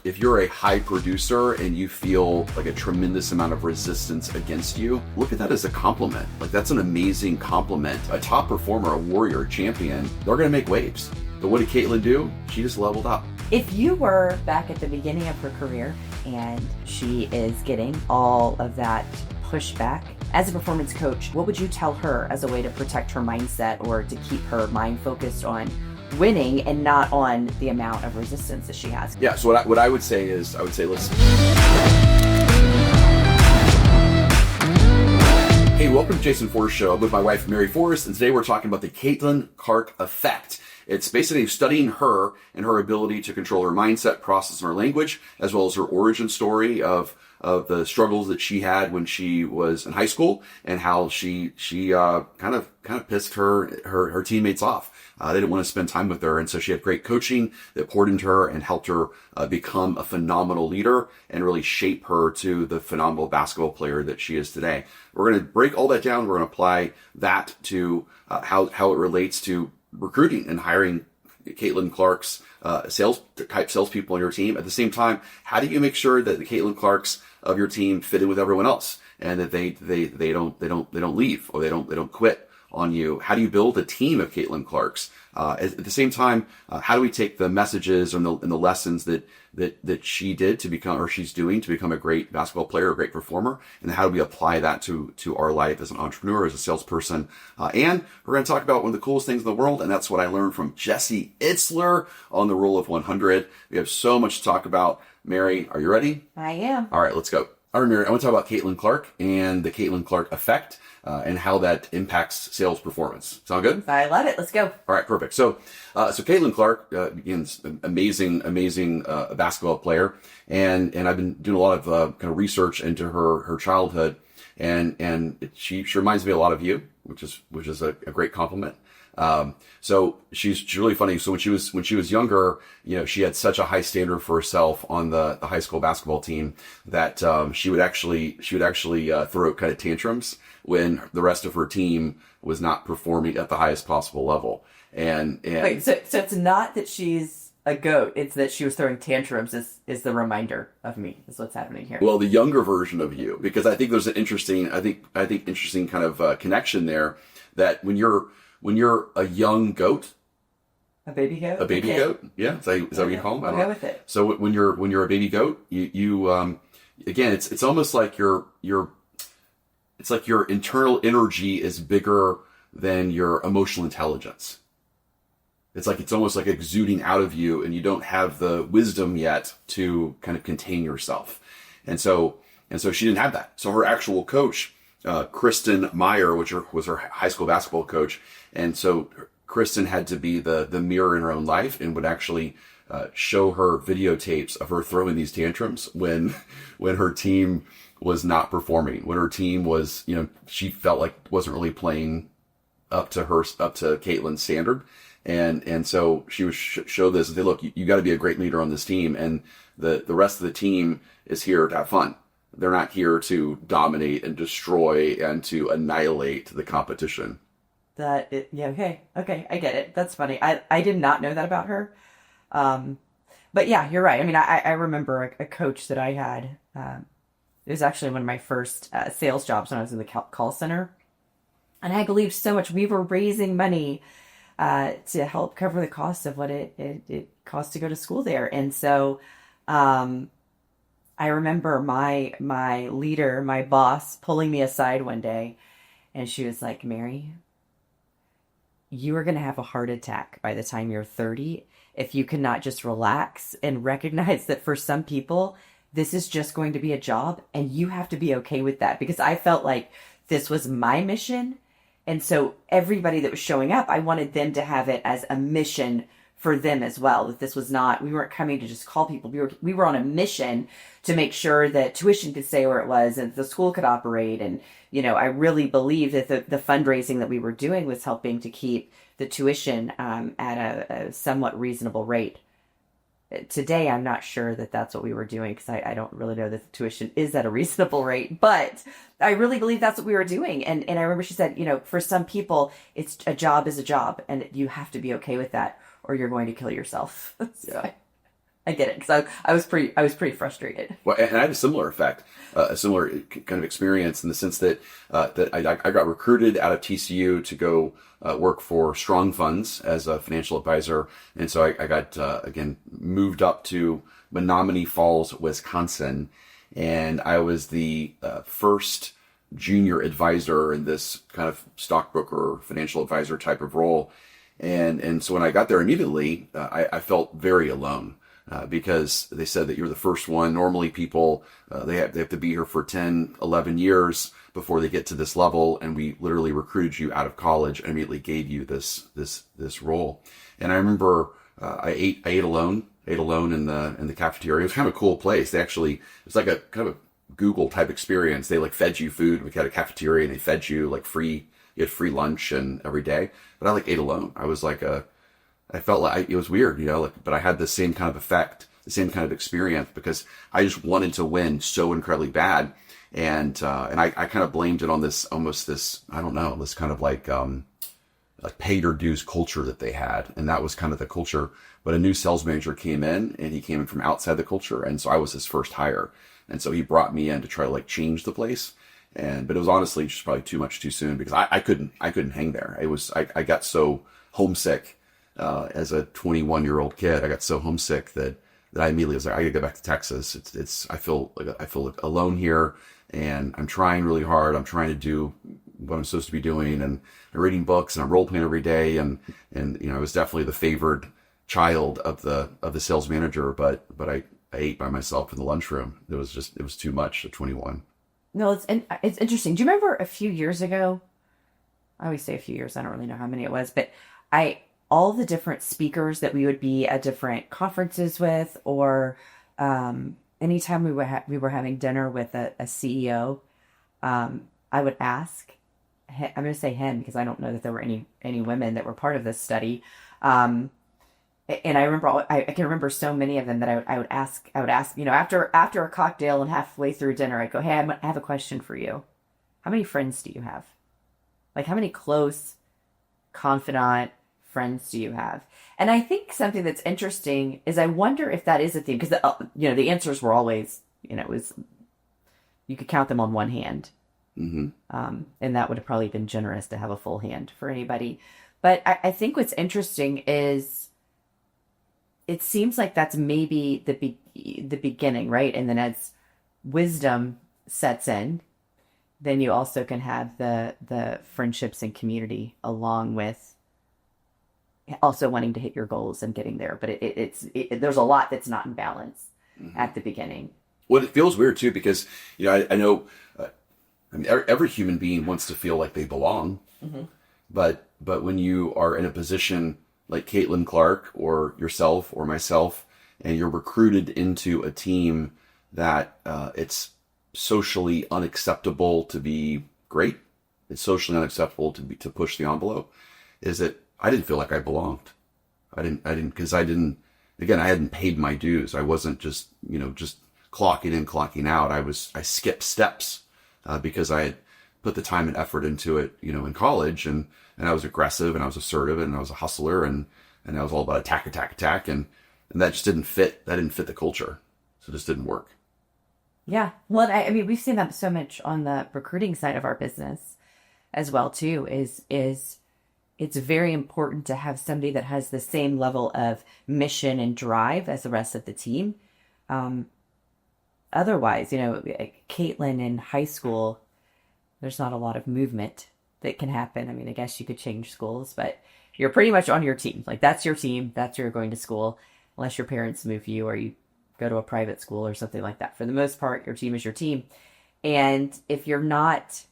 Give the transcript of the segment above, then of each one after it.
if you're a high producer and you feel like a tremendous amount of resistance against you, look at that as a compliment. Like, that's an amazing compliment. A top performer, a warrior, a champion, they're gonna make waves. But what did Caitlin do? She just leveled up. If you were back at the beginning of her career and she is getting all of that pushback, as a performance coach, what would you tell her as a way to protect her mindset or to keep her mind focused on winning and not on the amount of resistance that she has? Yeah, so what I would say is, listen. Hey, welcome to Jason Forrest Show. I'm with my wife, Mary Forrest, and today we're talking about the Caitlin Clark effect. It's basically studying her and her ability to control her mindset, process her language, as well as her origin story of the struggles that she had when she was in high school, and how she kind of pissed her teammates off. They didn't want to spend time with her, and so she had great coaching that poured into her and helped her become a phenomenal leader and really shape her to the phenomenal basketball player that she is today. We're going to break all that down. We're going to apply that to how it relates to recruiting and hiring Caitlin Clark's salespeople on your team. At the same time, how do you make sure that the Caitlin Clarks of your team fit in with everyone else, and that they don't leave, or they don't quit on you? How do you build a team of Caitlin Clarks? At the same time, how do we take the messages and the lessons that she did to become, or she's doing to become, a great basketball player, a great performer, and how do we apply that to our life as an entrepreneur, as a salesperson? And we're going to talk about one of the coolest things in the world, and that's what I learned from Jesse Itzler on the Rule of 100. We have so much to talk about. Mary, are you ready? I am. All right, let's go. All right, Mary, I want to talk about Caitlin Clark and the Caitlin Clark effect, and how that impacts sales performance. Sound good? I love it. Let's go. All right, perfect. So Caitlin Clark, again, amazing basketball player, and I've been doing a lot of kind of research into her childhood, and she reminds me a lot of you, which is a great compliment. So she's really funny. So when she was younger, she had such a high standard for herself on the high school basketball team that she would actually throw kind of tantrums when the rest of her team was not performing at the highest possible level. And wait, so it's not that she's a goat; it's that she was throwing tantrums. Is the reminder of me? Is what's happening here? Well, the younger version of you, because I think there's an interesting kind of connection there, that when you're a young goat, a baby goat, goat, yeah, is that what you call them? I'll go with it. So when you're a baby goat, you again, it's almost like it's like your internal energy is bigger than your emotional intelligence. It's almost like exuding out of you, and you don't have the wisdom yet to kind of contain yourself. And so she didn't have that. So her actual coach, Kristen Meyer, which was her high school basketball coach, and so Kristen had to be the mirror in her own life, and would actually show her videotapes of her throwing these tantrums when her team was not performing, when her team was, she felt like wasn't really playing up to Caitlin's standard. And so she would show this and say, look, you got to be a great leader on this team, and the rest of the team is here to have fun. They're not here to dominate and destroy and to annihilate the competition. Okay, I get it. That's funny. I did not know that about her. But yeah, you're right. I mean, I remember a coach that I had. It was actually one of my first sales jobs when I was in the call center. And I believed so much. We were raising money to help cover the cost of what it cost to go to school there. And so I remember my leader, my boss, pulling me aside one day, and she was like, Mary, you are going to have a heart attack by the time you're 30 if you cannot just relax and recognize that for some people, this is just going to be a job, and you have to be okay with that. Because I felt like this was my mission. And so everybody that was showing up, I wanted them to have it as a mission for them as well. That this was not, we weren't coming to just call people. We were on a mission to make sure that tuition could stay where it was and the school could operate. And, I really believe that the fundraising that we were doing was helping to keep the tuition at a somewhat reasonable rate. Today, I'm not sure that that's what we were doing, because I don't really know that the tuition is at a reasonable rate, but I really believe that's what we were doing. And I remember she said, for some people, it's a job is a job, and you have to be okay with that, or you're going to kill yourself. Yeah. I get it. Because I was pretty frustrated. Well, and I had a similar effect, a similar kind of experience in the sense that I got recruited out of TCU to go work for Strong Funds as a financial advisor, and so I got again moved up to Menominee Falls, Wisconsin, and I was the first junior advisor in this kind of stockbroker, financial advisor type of role, and so when I got there immediately, I felt very alone. Because they said that you're the first one. Normally people, they have to be here for 10, 11 years before they get to this level. And we literally recruited you out of college and immediately gave you this role. And I remember, I ate alone in the cafeteria. It was kind of a cool place. It's like a kind of a Google type experience. They like fed you food. We had a cafeteria and they fed you like you had free lunch and every day. But I like ate alone. I felt like it was weird, but I had the same kind of effect, the same kind of experience because I just wanted to win so incredibly bad. And I kind of blamed it on this I don't know, this kind of like pay your dues culture that they had. And that was kind of the culture. But a new sales manager came in and he came in from outside the culture. And so I was his first hire. And so he brought me in to try to like change the place. But it was honestly just probably too much too soon because I couldn't hang there. I got so homesick. As a 21-year-old kid, I got so homesick that I immediately was like, I gotta go back to Texas. I feel like alone here, and I'm trying really hard. I'm trying to do what I'm supposed to be doing, and I'm reading books and I'm role playing every day, and I was definitely the favored child of the sales manager, but I ate by myself in the lunchroom. It was too much at 21. No, it's interesting. Do you remember a few years ago? I always say a few years. I don't really know how many it was, but all the different speakers that we would be at different conferences with, or anytime we were having dinner with a CEO, I would ask. I'm going to say him because I don't know that there were any women that were part of this study. And I remember I can remember so many of them that I would ask. After a cocktail and halfway through dinner, I'd go, "Hey, I have a question for you. How many friends do you have? Like, how many close, confidant friends do you have?" And I think something that's interesting is I wonder if that is a theme, because the answers were always, it was, you could count them on one hand. Mm-hmm. And that would have probably been generous to have a full hand for anybody. But I think what's interesting is it seems like that's maybe the beginning, right? And then as wisdom sets in, then you also can have the friendships and community along with also wanting to hit your goals and getting there. But there's a lot that's not in balance at the beginning. Well, it feels weird too, because, I know, every human being wants to feel like they belong, but when you are in a position like Caitlin Clark or yourself or myself, and you're recruited into a team that it's socially unacceptable to be great, it's socially unacceptable to push the envelope, is that I didn't feel like I belonged. I hadn't paid my dues. I wasn't just clocking in, clocking out. I skipped steps, because I had put the time and effort into it, in college, and I was aggressive and I was assertive and I was a hustler and I was all about attack. And that just didn't fit. That didn't fit the culture. So it just didn't work. Yeah. Well, I mean, we've seen that so much on the recruiting side of our business as well, too, is it's very important to have somebody that has the same level of mission and drive as the rest of the team. Otherwise, Caitlin in high school, there's not a lot of movement that can happen. I mean, I guess you could change schools, but you're pretty much on your team. Like, that's your team. That's where you're going to school, unless your parents move you or you go to a private school or something like that. For the most part, your team is your team. And if you're not,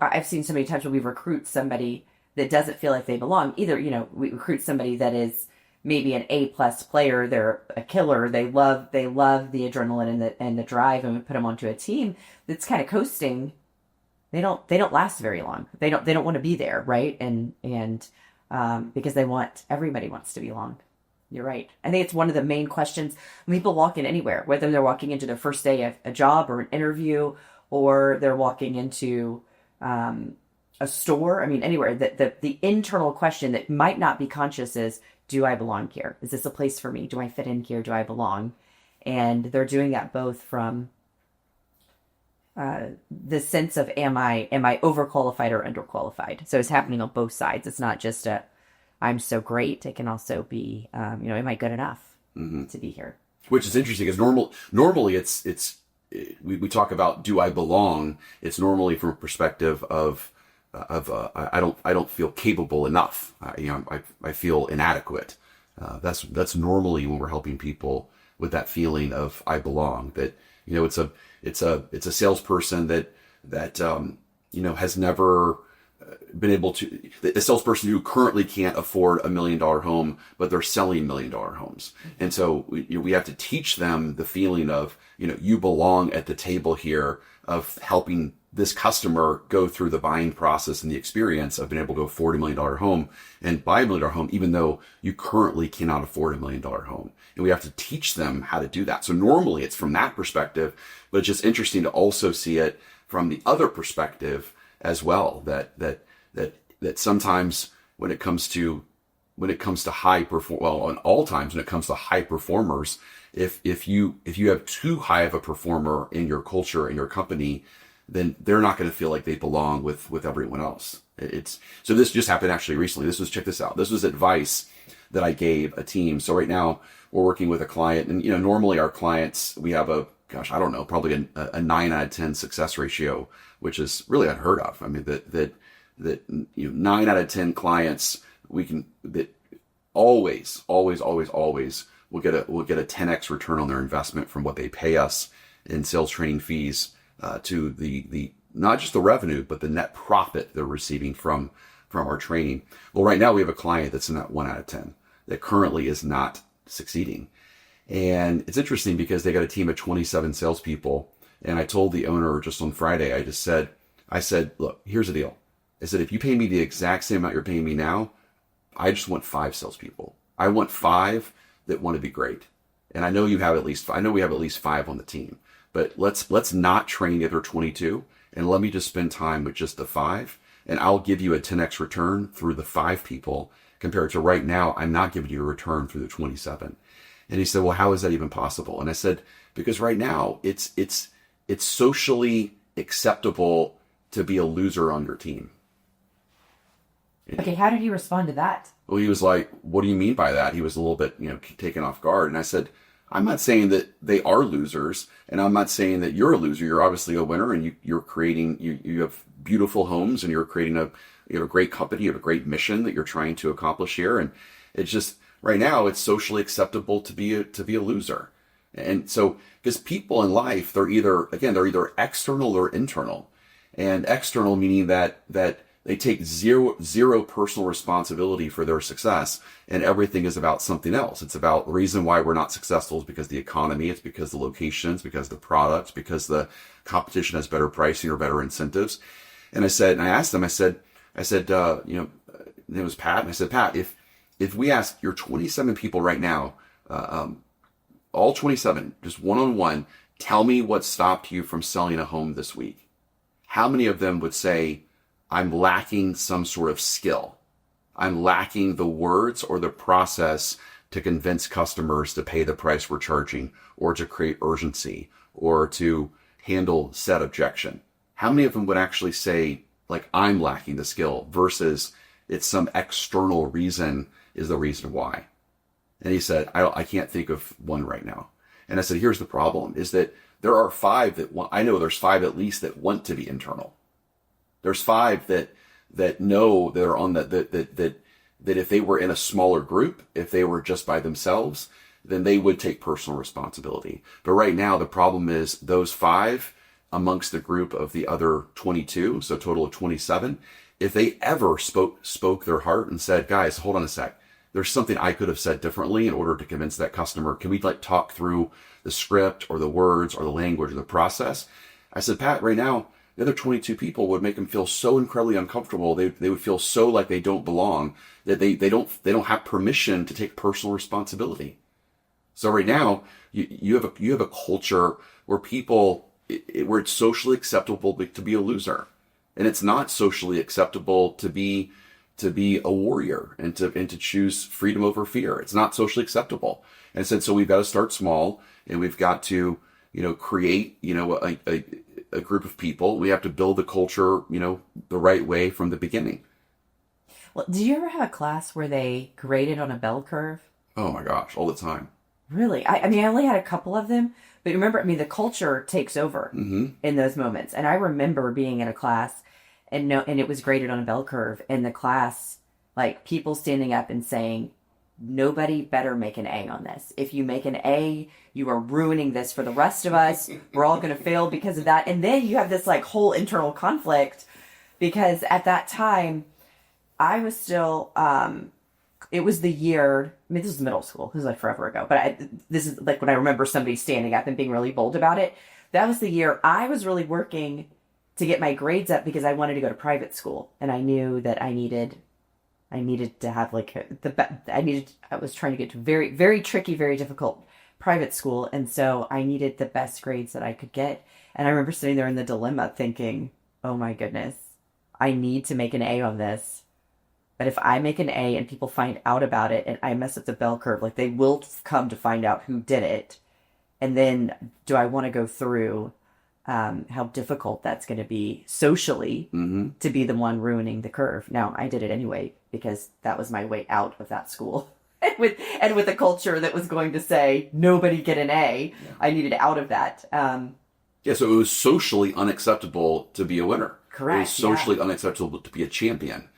I've seen so many times when we recruit somebody that doesn't feel like they belong. Either, we recruit somebody that is maybe an A+ player, they're a killer, they love the adrenaline and the drive, and we put them onto a team that's kind of coasting. They don't last very long. They don't want to be there, right? And because everybody wants to belong. You're right. I think it's one of the main questions when people walk in anywhere, whether they're walking into their first day of a job or an interview, or they're walking into a store. I mean, anywhere. The internal question that might not be conscious is, do I belong here? Is this a place for me? Do I fit in here? Do I belong? And they're doing that both from the sense of am I overqualified or underqualified? So it's happening on both sides. It's not just a I'm so great. It can also be am I good enough to be here? Which is interesting because normally we talk about do I belong? It's normally from a perspective of I don't feel capable enough. I feel inadequate. That's normally when we're helping people with that feeling of I belong. That it's a salesperson that has never been able to, a salesperson who currently can't afford $1 million home, but they're selling $1 million homes. And so we have to teach them the feeling of, you belong at the table here of helping this customer go through the buying process and the experience of being able to afford $1 million home and buy $1 million home, even though you currently cannot afford $1 million home. And we have to teach them how to do that. So normally it's from that perspective, but it's just interesting to also see it from the other perspective as well, that sometimes when it comes to high on all times when it comes to high performers, if you have too high of a performer in your culture, in your company, then they're not going to feel like they belong with everyone else. So this just happened actually recently. Check this out. This was advice that I gave a team. So right now we're working with a client, and normally our clients, we have probably a 9 out of 10 success ratio, which is really unheard of. I mean, that 9 out of 10 clients always will get a 10x return on their investment from what they pay us in sales training fees to the not just the revenue, but the net profit they're receiving from our training. Well, right now we have a client that's in that 1 out of 10 that currently is not succeeding. And it's interesting because they got a team of 27 salespeople. And I told the owner just on Friday, I said, look, here's the deal. I said, if you pay me the exact same amount you're paying me now, I just want 5 salespeople. I want 5 that want to be great. And I know we have at least 5 on the team, but let's not train the other 22 and let me just spend time with just the 5. And I'll give you a 10x return through the 5 people compared to right now, I'm not giving you a return through the 27. And he said, well, how is that even possible? And I said, because right now it's socially acceptable to be a loser on your team. Okay, how did he respond to that? Well, he was like, what do you mean by that? He was a little bit, taken off guard. And I said, I'm not saying that they are losers, and I'm not saying that you're a loser. You're obviously a winner, and you're creating, you have beautiful homes, and you're creating you have a great company, you have a great mission that you're trying to accomplish here. And it's just, right now, it's socially acceptable to be a loser. And so, because people in life, they're either external or internal. And external meaning that they take zero personal responsibility for their success, and everything is about something else. It's about the reason why we're not successful is because the economy, it's because the locations, because the products, because the competition has better pricing or better incentives. And I asked them, I said, it was Pat, and I said, Pat, if we ask your 27 people right now, all 27, just one-on-one, tell me what stopped you from selling a home this week. How many of them would say, I'm lacking some sort of skill. I'm lacking the words or the process to convince customers to pay the price we're charging, or to create urgency, or to handle said objection. How many of them would actually say, like, I'm lacking the skill versus it's some external reason is the reason why? And he said, I can't think of one right now. And I said, here's the problem, is that there are 5 I know there's 5 at least that want to be internal. There's 5 that know that are on that if they were in a smaller group, if they were just by themselves, then they would take personal responsibility. But right now, the problem is those 5 amongst the group of the other 22, so a total of 27, if they ever spoke their heart and said, guys, hold on a sec, there's something I could have said differently in order to convince that customer. Can we talk through the script or the words or the language or the process? I said, Pat, right now, the other 22 people would make them feel so incredibly uncomfortable. They would feel so like they don't belong that they don't have permission to take personal responsibility. So right now, you have a culture where where it's socially acceptable to be a loser, and it's not socially acceptable to to be a warrior and to choose freedom over fear. It's not socially acceptable. And said, so we've got to start small, and we've got to, create, a group of people. We have to build the culture, the right way from the beginning. Well, did you ever have a class where they graded on a bell curve? Oh my gosh, all the time. Really? I mean, I only had a couple of them, but remember, the culture takes over in those moments. And I remember being in a class and it was graded on a bell curve, and the class, like, people standing up and saying, nobody better make an A on this. If you make an A, you are ruining this for the rest of us. We're all going to fail because of that. And then you have this like whole internal conflict, because at that time I was still, it was the year, this was middle school. This is like forever ago, but this is like when I remember somebody standing up and being really bold about it. That was the year I was really working to get my grades up, because I wanted to go to private school, and I knew that I needed to have like I was trying to get to very, very tricky, very difficult private school. And so I needed the best grades that I could get. And I remember sitting there in the dilemma thinking, oh my goodness, I need to make an A on this. But if I make an A and people find out about it and I mess up the bell curve, like, they will come to find out who did it. And then do I want to go through how difficult that's going to be socially to be the one ruining the curve? Now, I did it anyway, because that was my way out of that school. and with a culture that was going to say, nobody get an A, yeah. I needed out of that. So it was socially unacceptable to be a winner. Correct. It was socially unacceptable to be a champion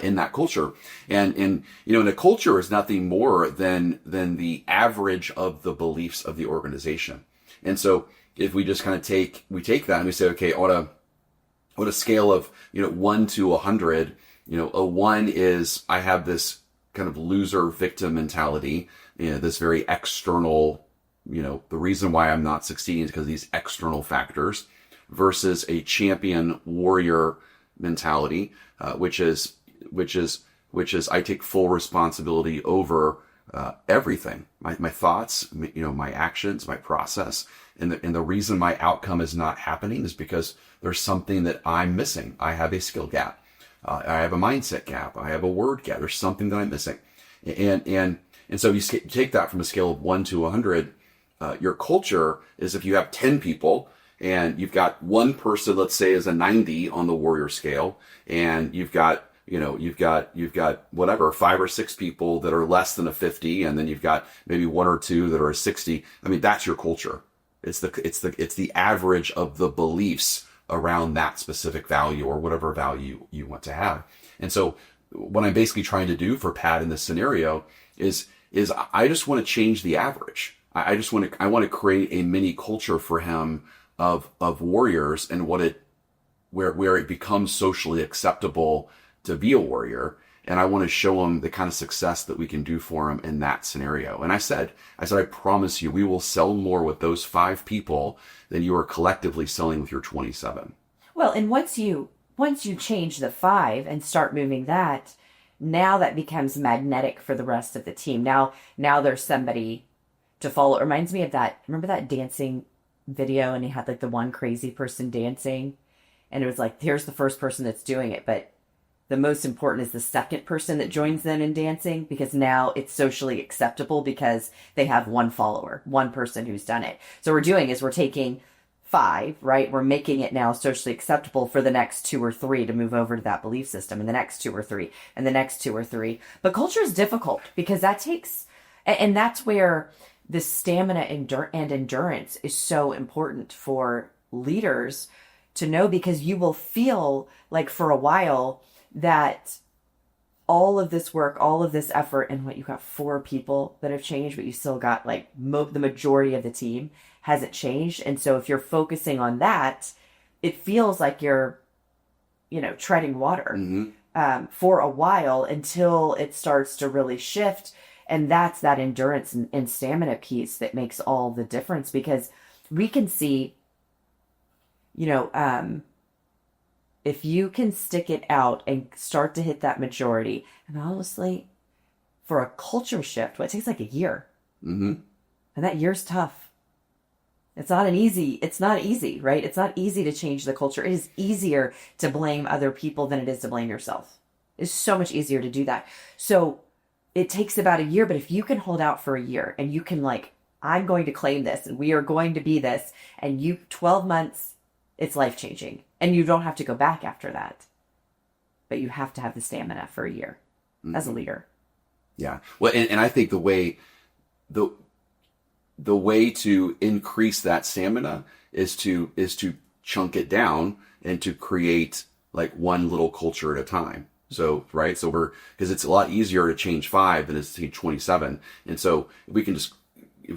in that culture. And a culture is nothing more than the average of the beliefs of the organization. And so if we just kind of take that and we say, okay, on a scale of 1 to 100, a 1 is I have this kind of loser victim mentality, this very external, the reason why I'm not succeeding is because of these external factors, versus a champion warrior mentality, which is I take full responsibility over everything, my thoughts, my actions, my process. And the reason my outcome is not happening is because there's something that I'm missing. I have a skill gap. I have a mindset gap. I have a word gap. There's something that I'm missing. And so you take that from a scale of 1 to 100. Your culture is, if you have 10 people and you've got one person, let's say, is a 90 on the warrior scale, and you've got whatever, 5 or 6 people that are less than a 50, and then you've got maybe 1 or 2 that are a 60. That's your culture. It's the average of the beliefs around that specific value or whatever value you want to have. And so what I'm basically trying to do for Pat in this scenario is I just want to change the average. I want to create a mini culture for him of warriors, and where it becomes socially acceptable to be a warrior. And I want to show him the kind of success that we can do for him in that scenario. And I said, I promise you, we will sell more with those 5 people than you are collectively selling with your 27. Well, and once you change the 5 and start moving that, now that becomes magnetic for the rest of the team. Now there's somebody to follow. It reminds me of that. Remember that dancing video, and he had like the one crazy person dancing, and it was like, here's the first person that's doing it, but the most important is the second person that joins them in dancing, because now it's socially acceptable because they have one follower, one person who's done it. So what we're doing is we're taking 5, right? We're making it now socially acceptable for the next 2 or 3 to move over to that belief system, and the next 2 or 3, and the next 2 or 3. But culture is difficult, because that takes, and that's where the stamina and endurance is so important for leaders to know, because you will feel like for a while that all of this work, all of this effort, and what, you got 4 people that have changed, but you still got like the majority of the team hasn't changed. And so if you're focusing on that, it feels like you're, treading water for a while, until it starts to really shift. And that's that endurance and stamina piece that makes all the difference, because we can see, if you can stick it out and start to hit that majority, and honestly, for a culture shift, it takes like a year. Mm-hmm. And that year's tough. It's not easy, right? It's not easy to change the culture. It is easier to blame other people than it is to blame yourself. It's so much easier to do that. So it takes about a year, but if you can hold out for a year and you can like, I'm going to claim this and we are going to be this, and 12 months, it's life changing. And you don't have to go back after that. But you have to have the stamina for a year as a leader. Yeah. Well, and I think the way to increase that stamina is to chunk it down and to create like one little culture at a time. So, right. So because it's a lot easier to change 5 than it is to change 27. And so if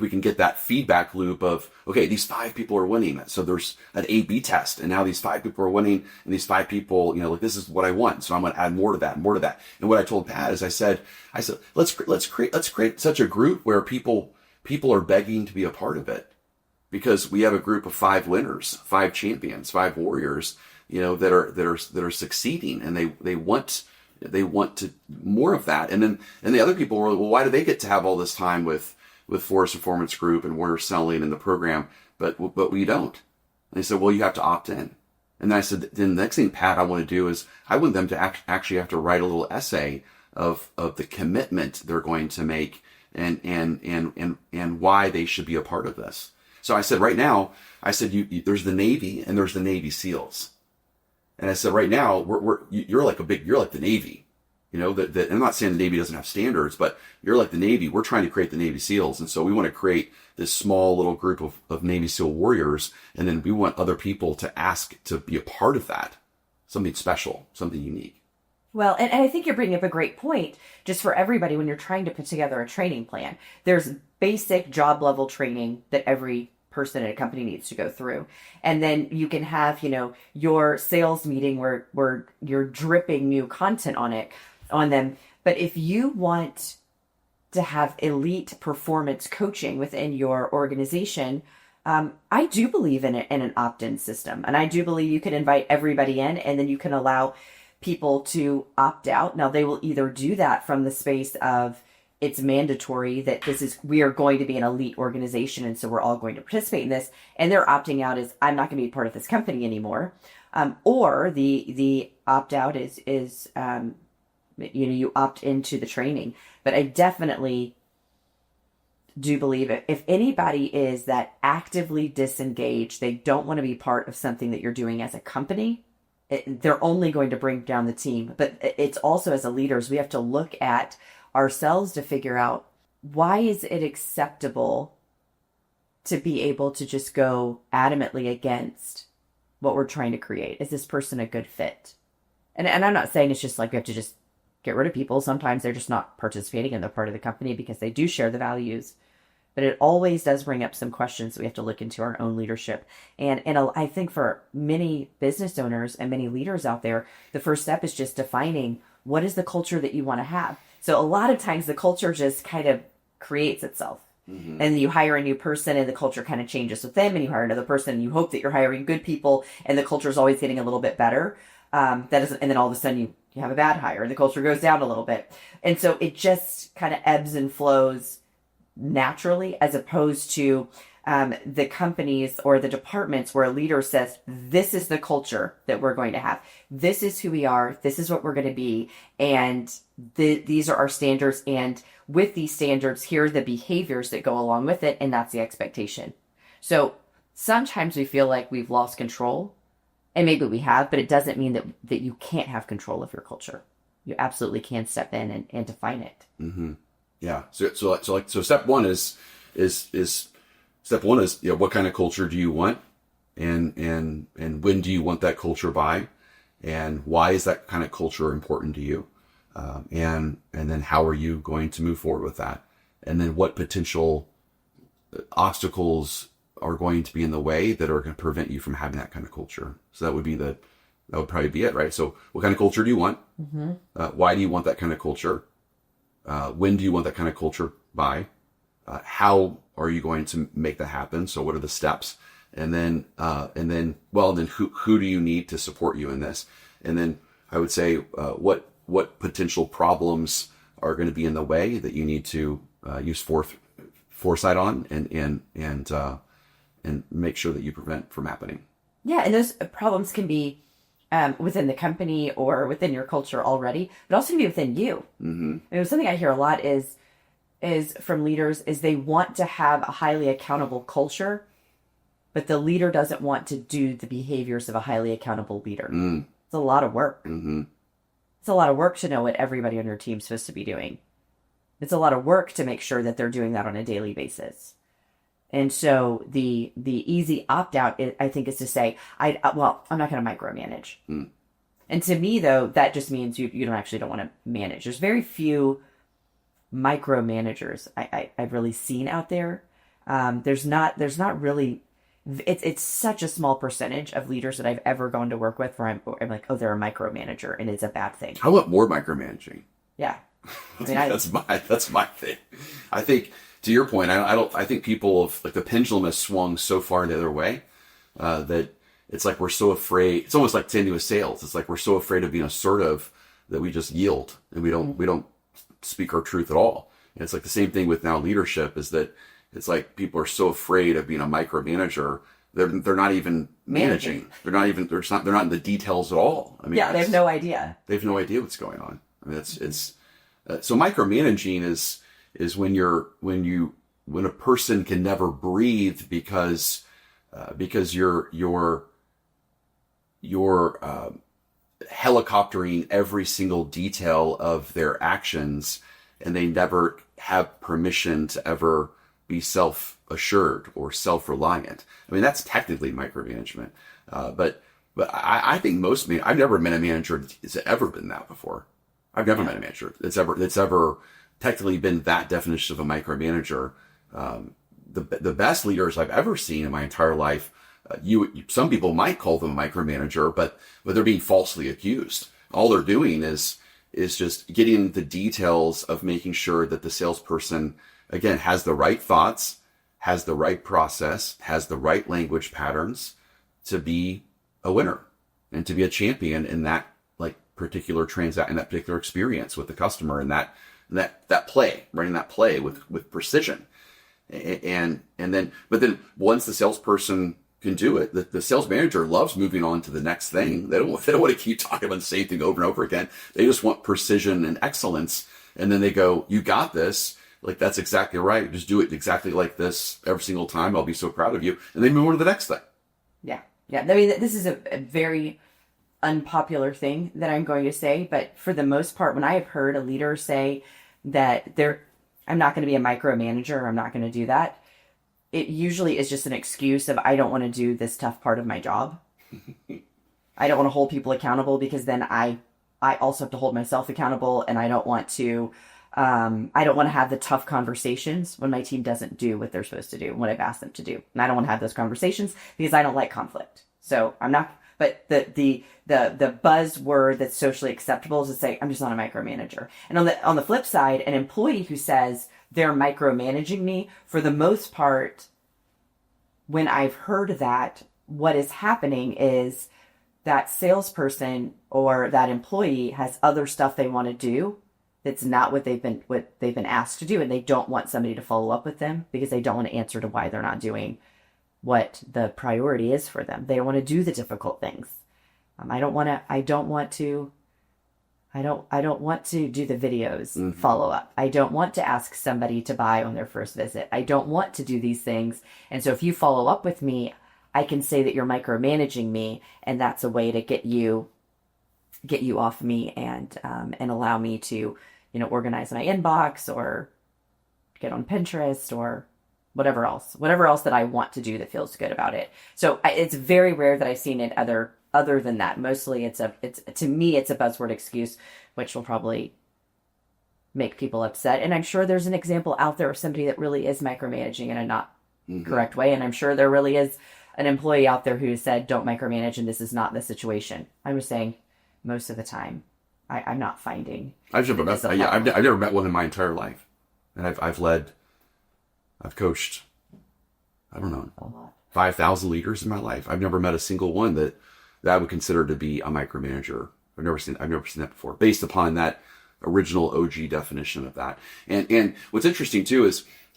we can get that feedback loop of, okay, these 5 people are winning. So there's an A/B test, and now these 5 people are winning, and these 5 people, like this is what I want. So I'm going to add more to that, more to that. And what I told Pat is I said, let's create such a group where people are begging to be a part of it, because we have a group of 5 winners, 5 champions, 5 warriors, that are succeeding, and they want to more of that. And the other people were, well, why do they get to have all this time with Forrest Performance Group and Warner Selling in the program, but we don't? And they said, well, you have to opt in. And then I said, then the next thing, Pat, I want to do is I want them to actually have to write a little essay of the commitment they're going to make and why they should be a part of this. So I said, right now, there's the Navy and there's the Navy SEALs. And I said, right now, you're like the Navy. That I'm not saying the Navy doesn't have standards, but you're like the Navy. We're trying to create the Navy SEALs. And so we want to create this small little group of Navy SEAL warriors. And then we want other people to ask to be a part of that. Something special, something unique. Well, and I think you're bringing up a great point just for everybody when you're trying to put together a training plan. There's basic job level training that every person in a company needs to go through. And then you can have, your sales meeting where you're dripping new content on them. But if you want to have elite performance coaching within your organization, I do believe in an opt-in system. And I do believe you can invite everybody in, and then you can allow people to opt out. Now, they will either do that from the space of it's mandatory that we are going to be an elite organization, and so we're all going to participate in this. And their opting out is, I'm not going to be part of this company anymore. Or the opt out is you opt into the training. But I definitely do believe it. If anybody is that actively disengaged, they don't want to be part of something that you're doing as a company, they're only going to bring down the team. But it's also, as a leaders, we have to look at ourselves to figure out, why is it acceptable to be able to just go adamantly against what we're trying to create? Is this person a good fit? And I'm not saying it's just like we have to just get rid of people. Sometimes they're just not participating and they're part of the company because they do share the values. But it always does bring up some questions that we have to look into our own leadership. And I think for many business owners and many leaders out there, the first step is just defining, what is the culture that you want to have? So a lot of times the culture just kind of creates itself. Mm-hmm. And you hire a new person and the culture kind of changes with them, and you hire another person and you hope that you're hiring good people and the culture is always getting a little bit better. And then all of a sudden you have a bad hire and the culture goes down a little bit. And so it just kind of ebbs and flows naturally, as opposed to the companies or the departments where a leader says, this is the culture that we're going to have. This is who we are. This is what we're going to be. And these are our standards. And with these standards, here are the behaviors that go along with it. And that's the expectation. So sometimes we feel like we've lost control, and maybe we have, but it doesn't mean that you can't have control of your culture. You absolutely can step in and define it. Mm-hmm. Yeah. So step one is what kind of culture do you want, and when do you want that culture by, and why is that kind of culture important to you, and then how are you going to move forward with that, and then what potential obstacles are going to be in the way that are going to prevent you from having that kind of culture. So that would probably be it, right? So what kind of culture do you want? Mm-hmm. Why do you want that kind of culture? When do you want that kind of culture by? How are you going to make that happen? So what are the steps? And then who do you need to support you in this? And then I would say, what potential problems are going to be in the way that you need to use foresight on and make sure that you prevent from happening. Yeah. And those problems can be within the company or within your culture already, but also can be within you. Mm-hmm. Something I hear a lot is from leaders is they want to have a highly accountable culture, but the leader doesn't want to do the behaviors of a highly accountable leader. It's a lot of work. Mm-hmm. It's a lot of work to know what everybody on your team's supposed to be doing. It's a lot of work to make sure that they're doing that on a daily basis. And so the easy opt-out, I think, is to say, I'm not going to micromanage. And to me, though, that just means you don't want to manage. There's very few micromanagers I've really seen out there. There's not really, it's such a small percentage of leaders that I've ever gone to work with where I'm like, oh, they're a micromanager, and it's a bad thing. I want more micromanaging. Yeah. That's my thing. I think, to your point, I think people have, like, the pendulum has swung so far the other way, that it's like we're so afraid. It's almost like saying with sales. It's like we're so afraid of being assertive that we just yield and we don't speak our truth at all. And it's like the same thing with now leadership, is that it's like people are so afraid of being a micromanager. They're not even managing. They're not in the details at all. I mean, they have no idea. They have no idea what's going on. I mean, so micromanaging is when a person can never breathe because you're helicoptering every single detail of their actions, and they never have permission to ever be self-assured or self-reliant. I mean, that's technically micromanagement. But I think I've never met a manager that's ever been that before. I've never met a manager that's ever technically been that definition of a micromanager. The best leaders I've ever seen in my entire life, some people might call them a micromanager, but they're being falsely accused. All they're doing is just getting the details of making sure that the salesperson, again, has the right thoughts, has the right process, has the right language patterns to be a winner and to be a champion in that particular transaction, in that particular experience with the customer, and that play, running that play with precision. But then once the salesperson can do it, the sales manager loves moving on to the next thing. They don't want to keep talking about the same thing over and over again. They just want precision and excellence. And then they go, you got this. Like, that's exactly right. Just do it exactly like this every single time. I'll be so proud of you. And they move on to the next thing. Yeah. I mean, this is a very unpopular thing that I'm going to say, but for the most part, when I have heard a leader say that I'm not going to be a micromanager, I'm not going to do that, it usually is just an excuse of, I don't want to do this tough part of my job. I don't want to hold people accountable, because then I also have to hold myself accountable, and I don't want to have the tough conversations when my team doesn't do what they're supposed to do, what I've asked them to do. And I don't want to have those conversations because I don't like conflict. So I'm not, but the buzzword that's socially acceptable is to say, I'm just not a micromanager. And on the flip side, an employee who says they're micromanaging me, for the most part, when I've heard that, what is happening is that salesperson or that employee has other stuff they want to do that's not what they've been asked to do, and they don't want somebody to follow up with them because they don't want to answer to why they're not doing what the priority is for them. They don't want to do the difficult things. I don't want to do the videos follow up. I don't want to ask somebody to buy on their first visit. I don't want to do these things. And so if you follow up with me, I can say that you're micromanaging me, and that's a way to get you off me and allow me to, organize my inbox or get on Pinterest or whatever else that I want to do that feels good about it. So it's very rare that I've seen it other than that. Mostly to me, it's a buzzword excuse, which will probably make people upset. And I'm sure there's an example out there of somebody that really is micromanaging in a not correct way. And I'm sure there really is an employee out there who said, don't micromanage, and this is not the situation. I'm just saying, most of the time, I'm not finding. I've never met one in my entire life, and I've coached, I don't know, 5,000 leaders in my life. I've never met a single one that I would consider to be a micromanager. I've never seen that before, based upon that original OG definition of that. And what's interesting too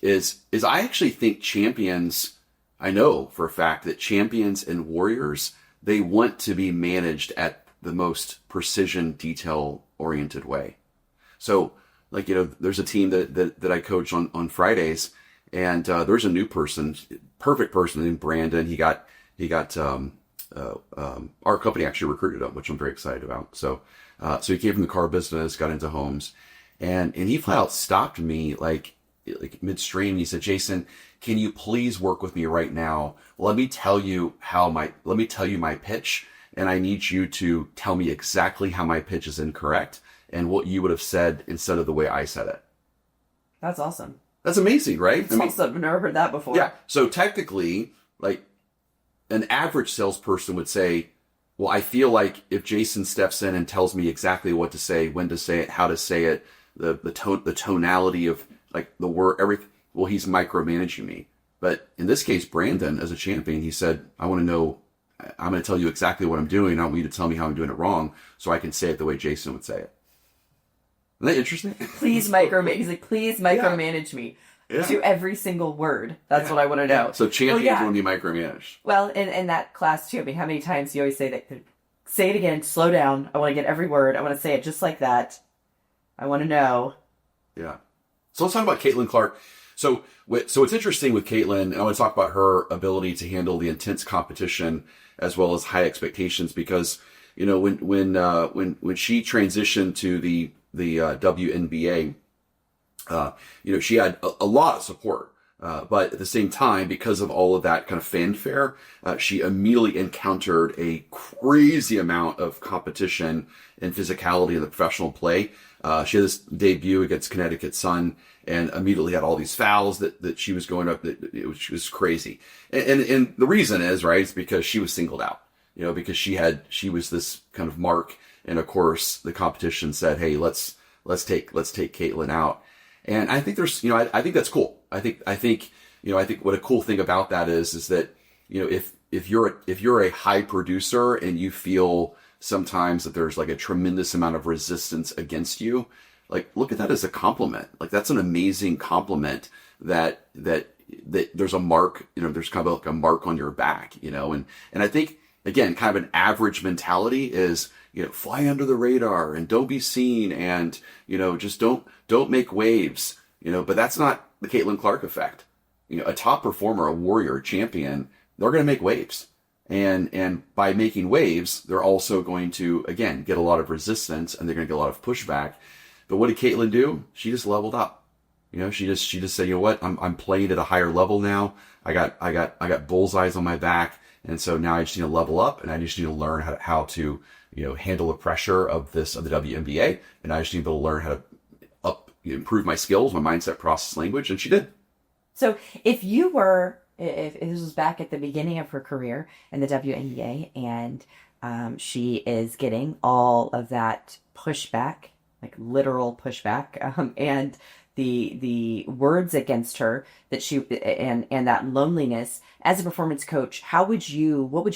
is I actually think champions, I know for a fact that champions and warriors, they want to be managed at the most precision, detail oriented way. So, like, there's a team that I coach on Fridays, and there's a new person, perfect person named Brandon. He got our company actually recruited him, which I'm very excited about. So he came from the car business, got into homes, and he flat out stopped me like midstream. He said, Jason, can you please work with me right now? Let me tell you my pitch, and I need you to tell me exactly how my pitch is incorrect and what you would have said instead of the way I said it. That's awesome. That's amazing, right? That's awesome. I've never heard that before. Yeah. So technically, like, an average salesperson would say, well, I feel like if Jason steps in and tells me exactly what to say, when to say it, how to say it, the tonality of like the word, everything, well, he's micromanaging me. But in this case, Brandon, as a champion, he said, I'm going to tell you exactly what I'm doing. I want you to tell me how I'm doing it wrong so I can say it the way Jason would say it. Isn't that interesting? Please micromanage me. Yeah. To every single word. That's what I want to know. Yeah. So champions want to be micromanaged. Well, in that class too, I mean, how many times do you always say that? Say it again, slow down. I want to get every word. I want to say it just like that. I want to know. Yeah. So let's talk about Caitlin Clark. So what's interesting with Caitlin, I want to talk about her ability to handle the intense competition as well as high expectations, because, when she transitioned to the WNBA, she had a lot of support. But at the same time, because of all of that kind of fanfare, she immediately encountered a crazy amount of competition and physicality in the professional play. She had this debut against Connecticut Sun and immediately had all these fouls that she was going up. It was crazy. And the reason is, right, it's because she was singled out, because she was this kind of mark. And of course, the competition said, hey, let's take Caitlin out. And I think I think that's cool. I think what a cool thing about that is that, if you're a high producer and you feel sometimes that there's like a tremendous amount of resistance against you, like, look at that as a compliment. Like, that's an amazing compliment that there's a mark, there's kind of like a mark on your back, and I think, again, kind of an average mentality is, fly under the radar and don't be seen and, just don't make waves, but that's not the Caitlin Clark effect. A top performer, a warrior, a champion, they're going to make waves. And by making waves, they're also going to, again, get a lot of resistance and they're going to get a lot of pushback. But what did Caitlin do? She just leveled up. She just said, you know what? I'm playing at a higher level now. I got bullseyes on my back. And so now I just need to level up and I just need to learn how to, handle the pressure of the WNBA. And I just need to be able to learn how to improve my skills, my mindset, process, language. And she did. So if this was back at the beginning of her career in the WNBA and she is getting all of that pushback, like literal pushback, and the words against her that she and that loneliness, as a performance coach, what would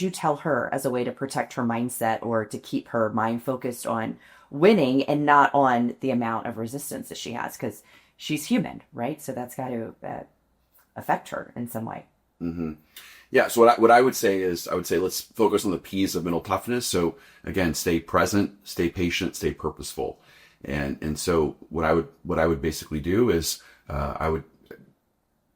you tell her as a way to protect her mindset or to keep her mind focused on winning and not on the amount of resistance that she has? Because she's human, right? So that's got to affect her in some way. Mm-hmm. Yeah. So what I would say is, let's focus on the P's of mental toughness. So again, stay present, stay patient, stay purposeful. And so what I would basically do is,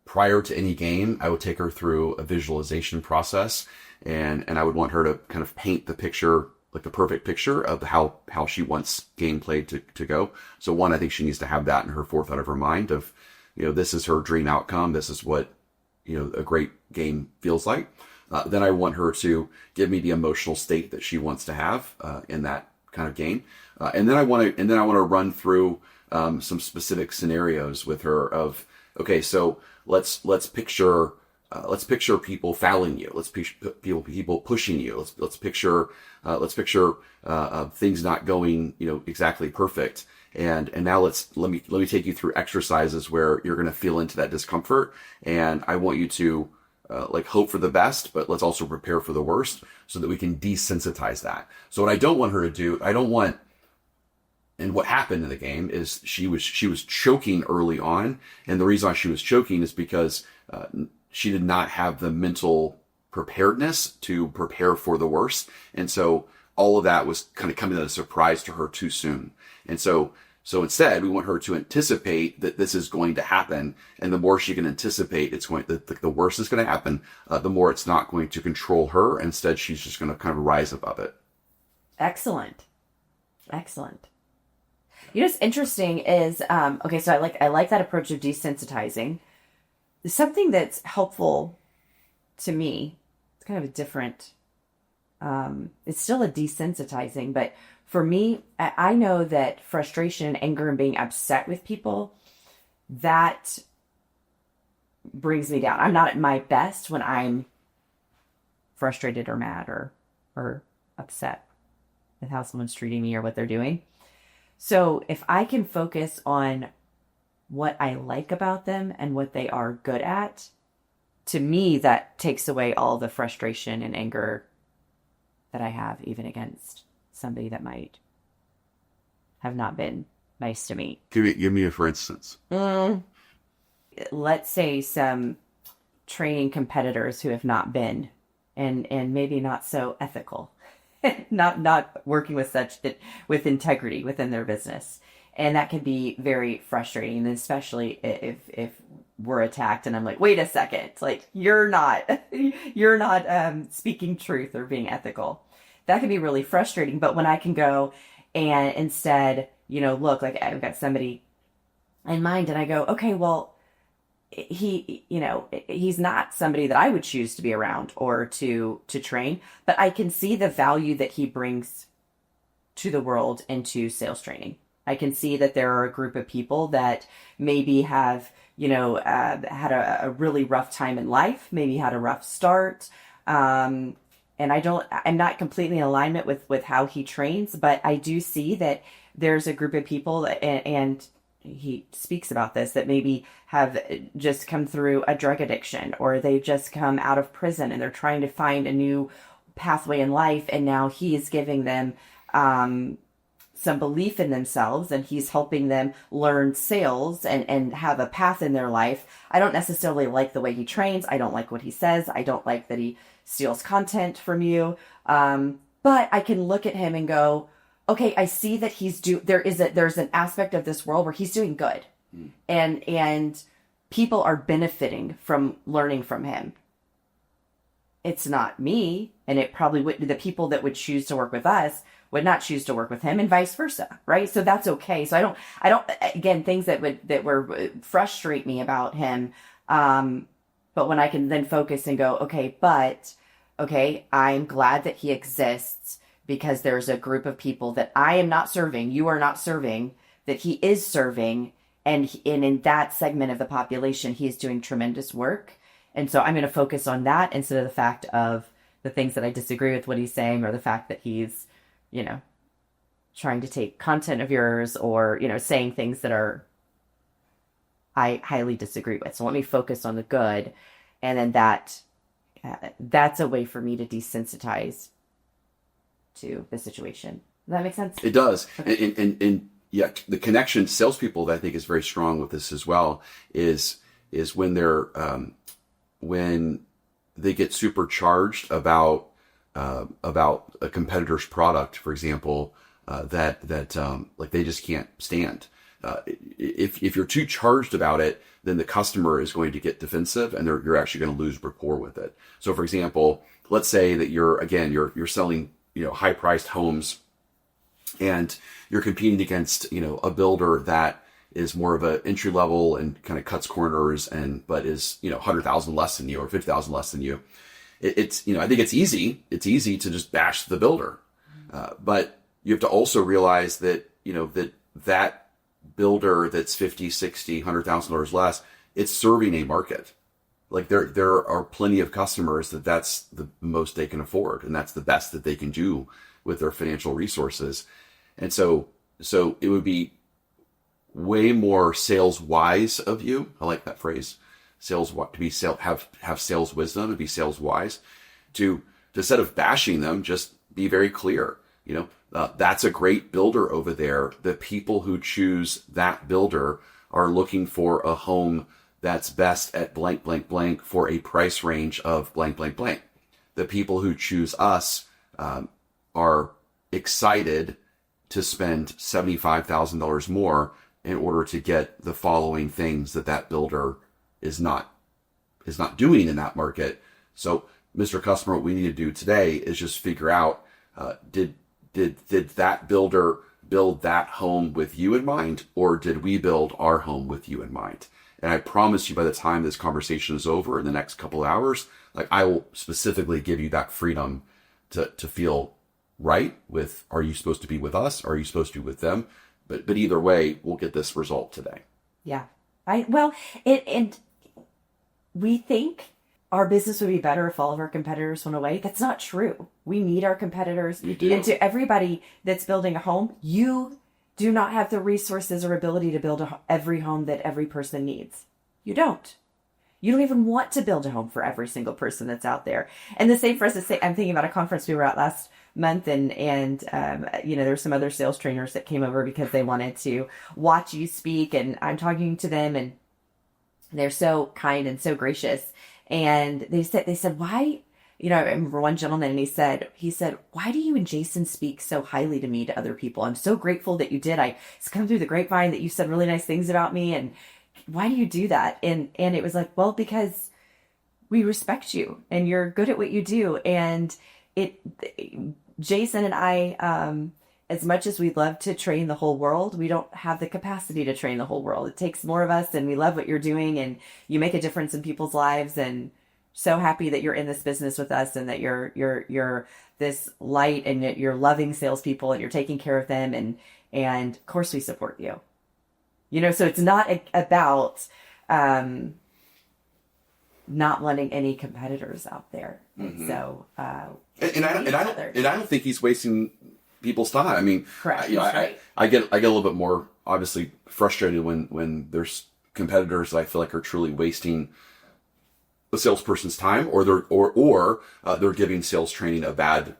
prior to any game, I would take her through a visualization process and I would want her to kind of paint the picture, like the perfect picture of how she wants gameplay to go. So one, I think she needs to have that in her forethought of her mind of, this is her dream outcome. This is what, a great game feels like. Then I want her to give me the emotional state that she wants to have, in that kind of game. And then I want to run through, some specific scenarios with her of, okay, so let's picture people fouling you. Let's picture people pushing you. Let's picture things not going, exactly perfect. And now let me take you through exercises where you're going to feel into that discomfort. And I want you to, hope for the best, but let's also prepare for the worst so that we can desensitize that. So what I don't want her to do, and what happened in the game is she was choking early on. And the reason why she was choking is because, she did not have the mental preparedness to prepare for the worst. And so all of that was kind of coming as a surprise to her too soon. And so instead, we want her to anticipate that this is going to happen. And the more she can anticipate the worse is going to happen, the more it's not going to control her. Instead, she's just going to kind of rise above it. Excellent. You know, what's interesting is, okay, so I like that approach of desensitizing. Something that's helpful to me, it's kind of a different, it's still a desensitizing, but for me, I know that frustration and anger and being upset with people, that brings me down. I'm not at my best when I'm frustrated or mad or upset with how someone's treating me or what they're doing. So if I can focus on what I like about them and what they are good at, to me, that takes away all the frustration and anger that I have even against somebody that might have not been nice to me. Give me a for instance. Let's say some training competitors who have not been and maybe not so ethical, not working with with integrity within their business. And that can be very frustrating, and especially if we're attacked and I'm like, wait a second, like you're not speaking truth or being ethical. That can be really frustrating. But when I can go and instead, look, like I've got somebody in mind and I go, okay, well, he's not somebody that I would choose to be around or to train, but I can see the value that he brings to the world and to sales training. I can see that there are a group of people that maybe have, had a really rough time in life, maybe had a rough start, and I'm not completely in alignment with how he trains, but I do see that there's a group of people and he speaks about this that maybe have just come through a drug addiction, or they've just come out of prison and they're trying to find a new pathway in life. And now he is giving them, some belief in themselves, and he's helping them learn sales and have a path in their life. I don't necessarily like the way he trains. I don't like what he says. I don't like that he steals content from you. But I can look at him and go, okay, I see that there's an aspect of this world where he's doing good, and people are benefiting from learning from him. It's not me, and it probably would, the people that would choose to work with us would not choose to work with him, and vice versa, right? So that's okay. So I don't again, things that were frustrate me about him. But when I can then focus and go, okay, I'm glad that he exists because there's a group of people that I am not serving, you are not serving, that he is serving, and in that segment of the population, he is doing tremendous work. And so I'm going to focus on that instead of the fact of the things that I disagree with what he's saying, or the fact that he's, trying to take content of yours, or, saying things that I highly disagree with. So let me focus on the good. And then that's a way for me to desensitize to the situation. Does that make sense? It does. Okay. And yeah, the connection to salespeople that I think is very strong with this as well is when when they get supercharged about a competitor's product, for example, that like they just can't stand. If you're too charged about it, then the customer is going to get defensive, and you're actually going to lose rapport with it. So, for example, let's say that you're selling high priced homes, and you're competing against a builder that is more of an entry level and kind of cuts corners, but is 100,000 less than you or 50,000 less than you. It's I think it's easy to just bash the builder, but you have to also realize that that builder that's 50, 60, $100,000 less, it's serving a market. Like there are plenty of customers that's the most they can afford, and that's the best that they can do with their financial resources. And so it would be way more sales wise of you. I like that phrase. Have sales wisdom and be sales wise, to instead of bashing them, just be very clear. That's a great builder over there. The people who choose that builder are looking for a home that's best at blank, blank, blank for a price range of blank, blank, blank. The people who choose us are excited to spend $75,000 more in order to get the following things that builder is not doing in that market. So, Mr. Customer, what we need to do today is just figure out, did that builder build that home with you in mind, or did we build our home with you in mind? And I promise you, by the time this conversation is over in the next couple of hours, like, I will specifically give you that freedom to feel right with, are you supposed to be with us? Are you supposed to be with them? But either way, we'll get this result today. Yeah. And we think our business would be better if all of our competitors went away. That's not true. We need our competitors. You do. And to everybody that's building a home, you do not have the resources or ability to build every home that every person needs. You don't. You don't even want to build a home for every single person that's out there. And the same for us to say, I'm thinking about a conference we were at last month, and there's some other sales trainers that came over because they wanted to watch you speak, and I'm talking to them, and they're so kind and so gracious. And they said, why, I remember one gentleman, and he said, why do you and Jason speak so highly to me, to other people? I'm so grateful that you did. It's come through the grapevine that you said really nice things about me. And why do you do that? And it was like, well, because we respect you and you're good at what you do. And Jason and I, as much as we'd love to train the whole world, we don't have the capacity to train the whole world. It takes more of us, and we love what you're doing, and you make a difference in people's lives, and so happy that you're in this business with us, and that you're this light, and that you're loving salespeople, and you're taking care of them, and of course we support you. So it's not about not wanting any competitors out there. Mm-hmm. So and I don't think he's wasting people's time. I mean, correct. I get a little bit more obviously frustrated when there's competitors that I feel like are truly wasting the salesperson's time, or they're giving sales training a bad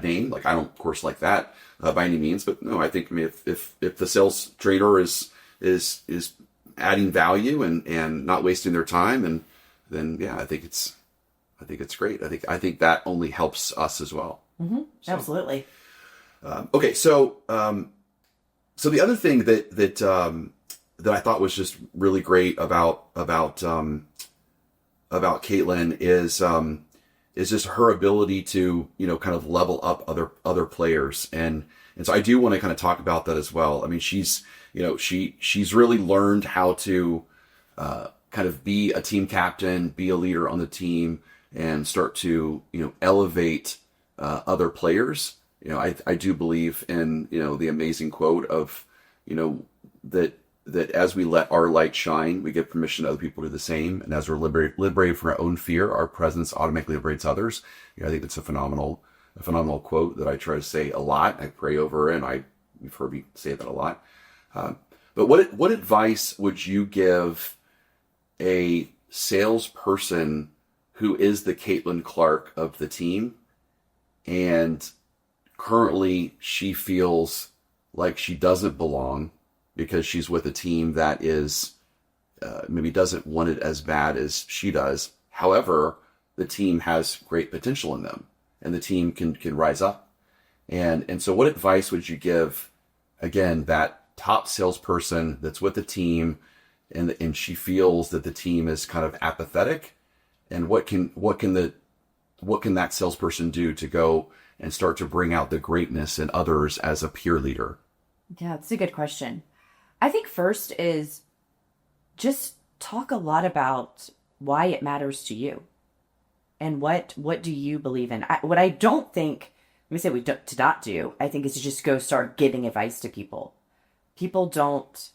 name. Like, I don't, of course, like that by any means, but no, I think, if the sales trainer is adding value and not wasting their time, and then yeah, I think it's great. I think that only helps us as well. Mm-hmm. So, absolutely. Okay, so the other thing that I thought was just really great about Caitlin is just her ability to kind of level up other players, and so I do want to kind of talk about that as well. I mean, she's really learned how to kind of be a team captain, be a leader on the team, and start to elevate other players. I do believe in, the amazing quote of, that as we let our light shine, we give permission to other people to do the same. And as we're liberated from our own fear, our presence automatically liberates others. I think that's a phenomenal quote that I try to say a lot. I pray over it, and you've heard me say that a lot. But what advice would you give a salesperson who is the Caitlin Clark of the team, and currently she feels like she doesn't belong because she's with a team that is maybe doesn't want it as bad as she does? However, the team has great potential in them, and the team can rise up. And so what advice would you give, again, that top salesperson that's with the team, and she feels that the team is kind of apathetic? And what can that salesperson do to go and start to bring out the greatness in others as a peer leader? Yeah, that's a good question. I think first is just talk a lot about why it matters to you, and what do you believe in. What I don't think, let me say to not do, I think, is to just go start giving advice to people. People don't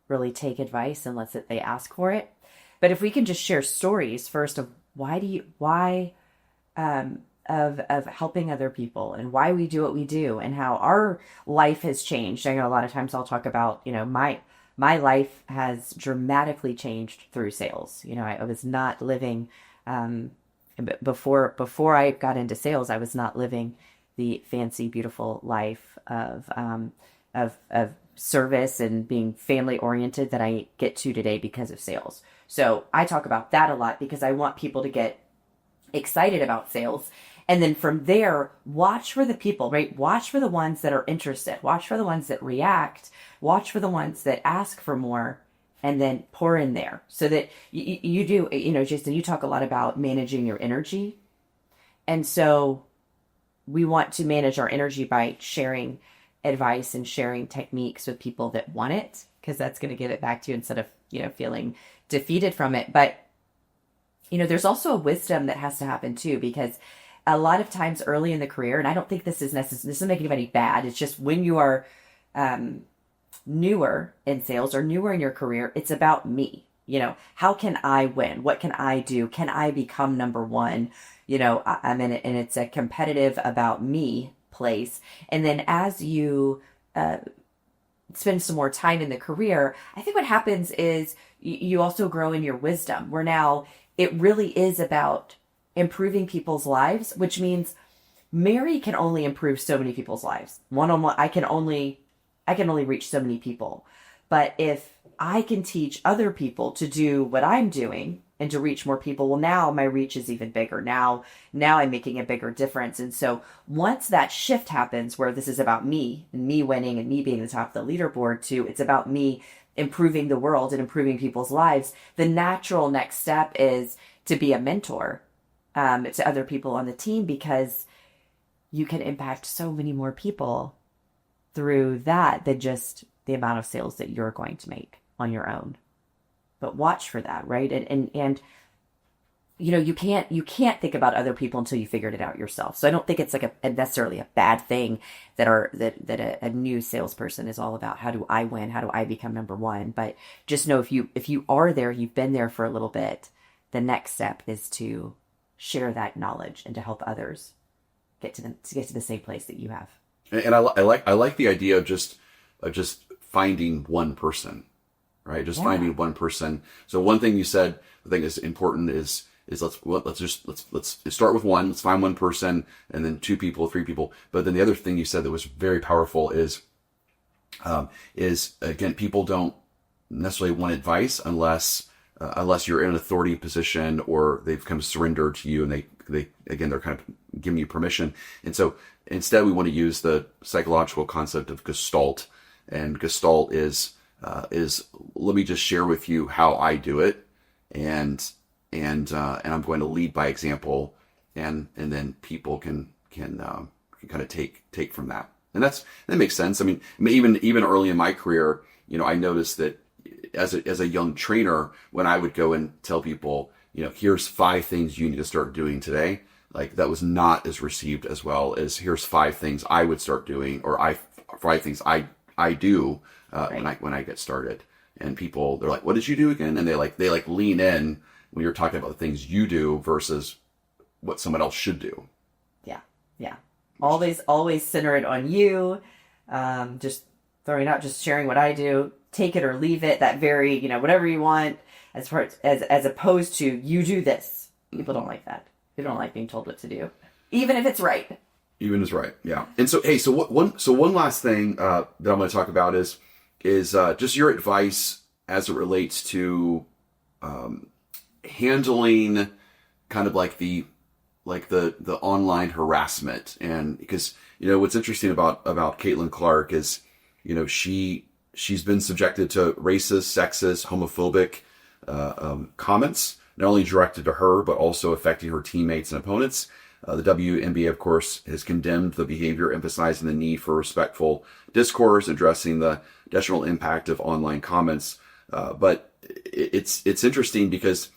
really take advice unless they ask for it. But if we can just share stories first of of helping other people, and why we do what we do, and how our life has changed. I know a lot of times I'll talk about, my life has dramatically changed through sales. I was not living, before I got into sales, I was not living the fancy, beautiful life of service and being family oriented that I get to today because of sales. So I talk about that a lot because I want people to get excited about sales. And then from there, watch for the people, right? Watch for the ones that are interested. Watch for the ones that react. Watch for the ones that ask for more, and then pour in there so that you do, Jason, you talk a lot about managing your energy. And so we want to manage our energy by sharing advice and sharing techniques with people that want it, because that's going to give it back to you instead of, feeling defeated from it. But, there's also a wisdom that has to happen too, because a lot of times early in the career, and I don't think this is necessary, this doesn't make anybody bad. It's just when you are newer in sales or newer in your career, it's about me. How can I win? What can I do? Can I become number one? I'm in it, and it's a competitive about me place. And then as you spend some more time in the career, I think what happens is you also grow in your wisdom, where now it really is about improving people's lives, which means Mary can only improve so many people's lives. One-on-one, I can only reach so many people. But if I can teach other people to do what I'm doing and to reach more people, well, now my reach is even bigger. Now I'm making a bigger difference. And so once that shift happens, where this is about me and me winning and me being the top of the leaderboard, to it's about me improving the world and improving people's lives, the natural next step is to be a mentor to other people on the team, because you can impact so many more people through that than just the amount of sales that you're going to make on your own. But watch for that, right? And you can't think about other people until you figured it out yourself. So I don't think it's like necessarily a bad thing that a new salesperson is all about. How do I win? How do I become number one? But just know if you are there, you've been there for a little bit, the next step is to share that knowledge and to help others get to the same place that you have. And I like the idea of just finding one person, right? Just finding one person. So one thing you said, I think is important is let's start with one. Let's find one person, and then 2 people, 3 people. But then the other thing you said that was very powerful is again, people don't necessarily want advice unless you're in an authority position or they've kind of surrendered to you, and they're kind of giving you permission. And so instead, we want to use the psychological concept of Gestalt. And Gestalt is let me just share with you how I do it, and I'm going to lead by example, and then people can kind of take from that. And that makes sense. I mean, even early in my career, I noticed that as a young trainer, when I would go and tell people, here's 5 things you need to start doing today, like that was not as received as well as here's 5 things I would start doing, or 5 things I do when I get started. And people, they're like, what did you do again? And they lean in when you're talking about the things you do versus what someone else should do. Yeah. Always center it on you. Just throwing out, just sharing what I do, take it or leave it, that very, whatever you want, as opposed to you do this. People don't like that. They don't like being told what to do, even if it's right. Even is right, yeah. And so, hey, one last thing that I'm going to talk about is just your advice as it relates to handling kind of like the online harassment. And because what's interesting about Caitlin Clark is she's been subjected to racist, sexist, homophobic comments, not only directed to her but also affecting her teammates and opponents. The WNBA, of course, has condemned the behavior, emphasizing the need for respectful discourse, addressing the detrimental impact of online comments. But it's interesting because,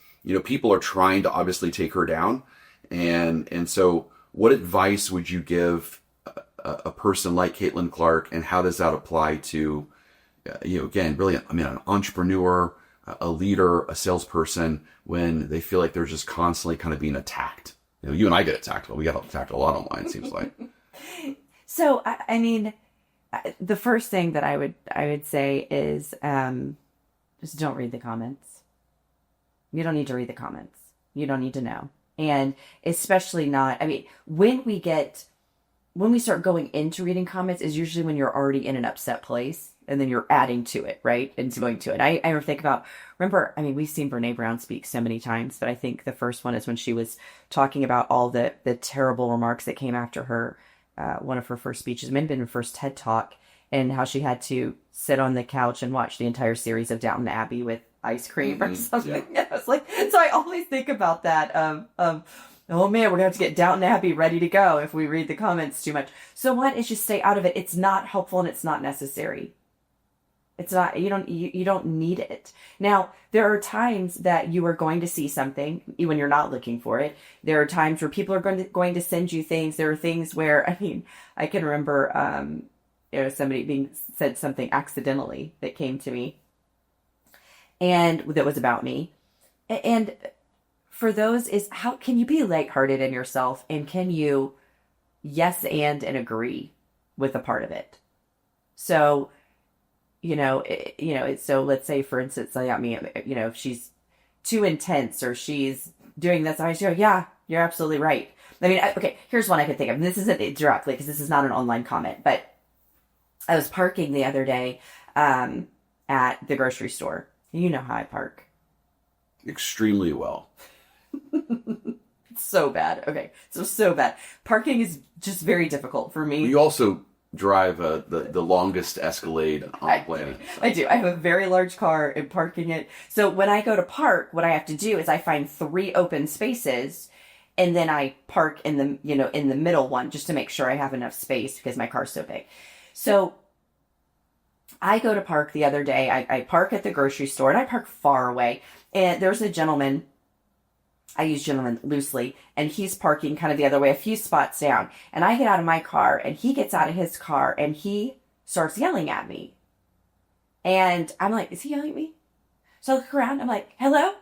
people are trying to obviously take her down. And so what advice would you give a person like Caitlin Clark, and how does that apply to, again, really, an entrepreneur, a leader, a salesperson, when they feel like they're just constantly kind of being attacked? You and I get attacked. Well, we get attacked a lot online, it seems like. So, the first thing that I would say is just don't read the comments. You don't need to read the comments. You don't need to know. And especially not, when we start going into reading comments is usually when you're already in an upset place. and then you're adding to it, right? And it's going to it. I ever think about, remember, I mean, we've seen Brene Brown speak so many times, but I think the first one is when she was talking about all the terrible remarks that came after her, one of her first speeches, maybe her first TED Talk, and how she had to sit on the couch and watch the entire series of Downton Abbey with ice cream or something. Yeah. I was like, so I always think about that. Oh man, we're gonna have to get Downton Abbey ready to go if we read the comments too much. So one is just stay out of it. It's not helpful and it's not necessary. It's not, you don't need it. Now, there are times that you are going to see something when you're not looking for it. There are times where people are going to send you things. There are things where, I mean, I can remember, somebody being said something accidentally that came to me and that was about me. And for those is, how can you be lighthearted in yourself, and can you yes and agree with a part of it? So, so let's say, for instance, I mean, if she's too intense or she's doing this, I just go, yeah, you're absolutely right. I mean, okay, here's one I could think of. And this isn't directly because this is not an online comment, but I was parking the other day at the grocery store. You know how I park. Extremely well. It's so bad. Okay, so bad. Parking is just very difficult for me. You also drive the longest Escalade on the planet. So. I do. I have a very large car and parking it. So when I go to park, what I have to do is I find 3 open spaces, and then I park in the middle one just to make sure I have enough space because my car's so big. So I go to park the other day. I park at the grocery store, and I park far away. And there's a gentleman, I use gentleman loosely, and he's parking kind of the other way, a few spots down. And I get out of my car, and he gets out of his car, and he starts yelling at me. And I'm like, is he yelling at me? So I look around, I'm like, hello?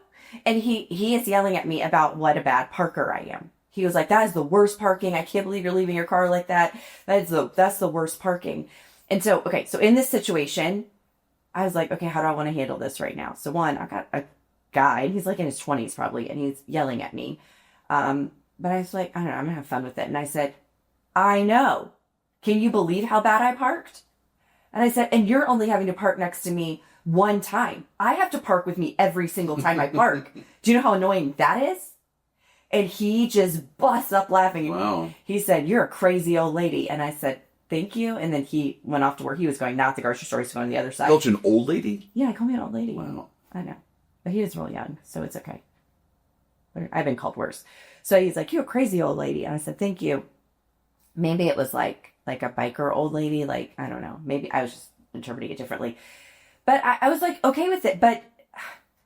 And he is yelling at me about what a bad parker I am. He was like, that is the worst parking. I can't believe you're leaving your car like that. That's the worst parking. And so, okay, so in this situation, I was like, okay, how do I want to handle this right now? So one, I got a guy, and he's like in his 20s probably, and he's yelling at me. But I was like, I don't know, I'm gonna have fun with it. And I said, I know. Can you believe how bad I parked? And I said, and you're only having to park next to me one time. I have to park with me every single time I park. Do you know how annoying that is? And he just busts up laughing. Wow. He said, you're a crazy old lady. And I said, thank you. And then he went off to where he was going, not the grocery store. He's going to the other side. Called you an old lady? Yeah, call me an old lady. Wow. I know. But he was real young, so it's okay. I've been called worse. So he's like, you're a crazy old lady. And I said, thank you. Maybe it was like a biker old lady. Like, I don't know. Maybe I was just interpreting it differently. But I was like, okay with it. But,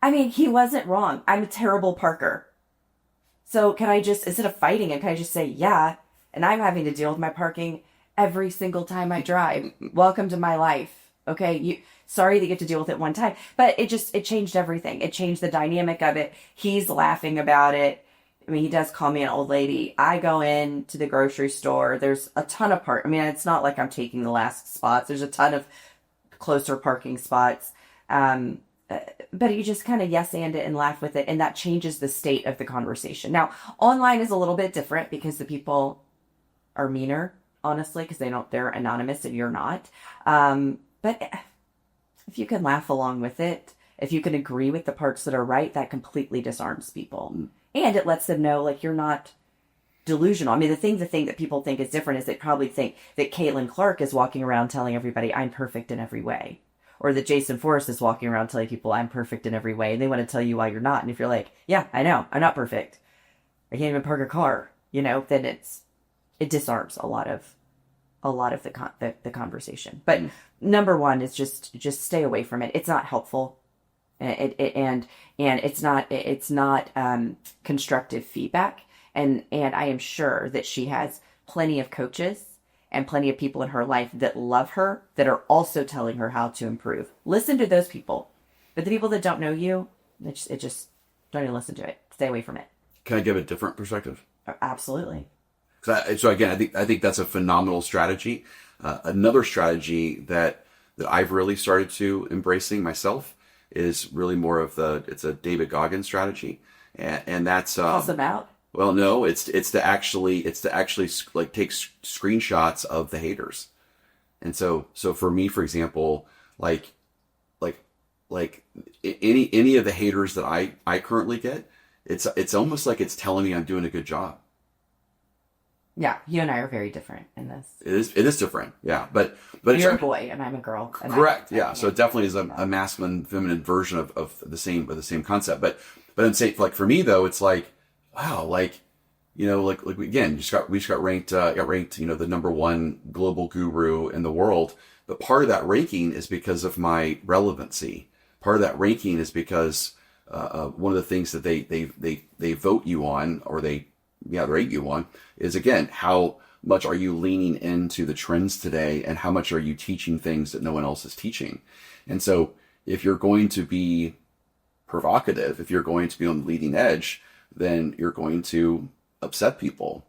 I mean, he wasn't wrong. I'm a terrible parker. So can I just, instead of fighting him, can I just say, yeah, and I'm having to deal with my parking every single time I drive. Welcome to my life. Okay, sorry that you have to deal with it one time. But it changed everything. It changed the dynamic of it. He's laughing about it. I mean, he does call me an old lady. I go in to the grocery store. There's a ton of I mean, it's not like I'm taking the last spots. There's a ton of closer parking spots. But you just kind of yes and it and laugh with it. And that changes the state of the conversation. Now, online is a little bit different because the people are meaner, honestly, because they're anonymous and you're not. But if you can laugh along with it, if you can agree with the parts that are right, that completely disarms people. And it lets them know, like, you're not delusional. I mean, the thing that people think is different is they probably think that Caitlin Clark is walking around telling everybody, I'm perfect in every way. Or that Jason Forrest is walking around telling people, I'm perfect in every way. And they want to tell you why you're not. And if you're like, yeah, I know, I'm not perfect. I can't even park a car, then it disarms a lot of the conversation. But number one is just stay away from it. It's not helpful. And it's not constructive feedback. And I am sure that she has plenty of coaches and plenty of people in her life that love her, that are also telling her how to improve. Listen to those people. But the people that don't know you, it just don't even listen to it. Stay away from it. Can I give a different perspective? Absolutely. So again, I think that's a phenomenal strategy. Another strategy that I've really started to embracing myself is really more of it's a David Goggins strategy, and that's calls them out. Well, no, it's to actually like take screenshots of the haters, and so for me, for example, like, like, any of the haters that I currently get, it's almost like it's telling me I'm doing a good job. Yeah, you and I are very different in this. It is different, yeah. But you're a boy and I'm a girl. Correct, yeah. So it definitely is a masculine, feminine version of the same concept. But then say, like, for me though, it's like, wow, like, you know, like again, we just got ranked, you know, the number one global guru in the world. But part of that ranking is because of my relevancy. Part of that ranking is because one of the things that they vote you on, or they rate you on, is again, how much are you leaning into the trends today, and how much are you teaching things that no one else is teaching. And so if you're going to be provocative, if you're going to be on the leading edge, then you're going to upset people,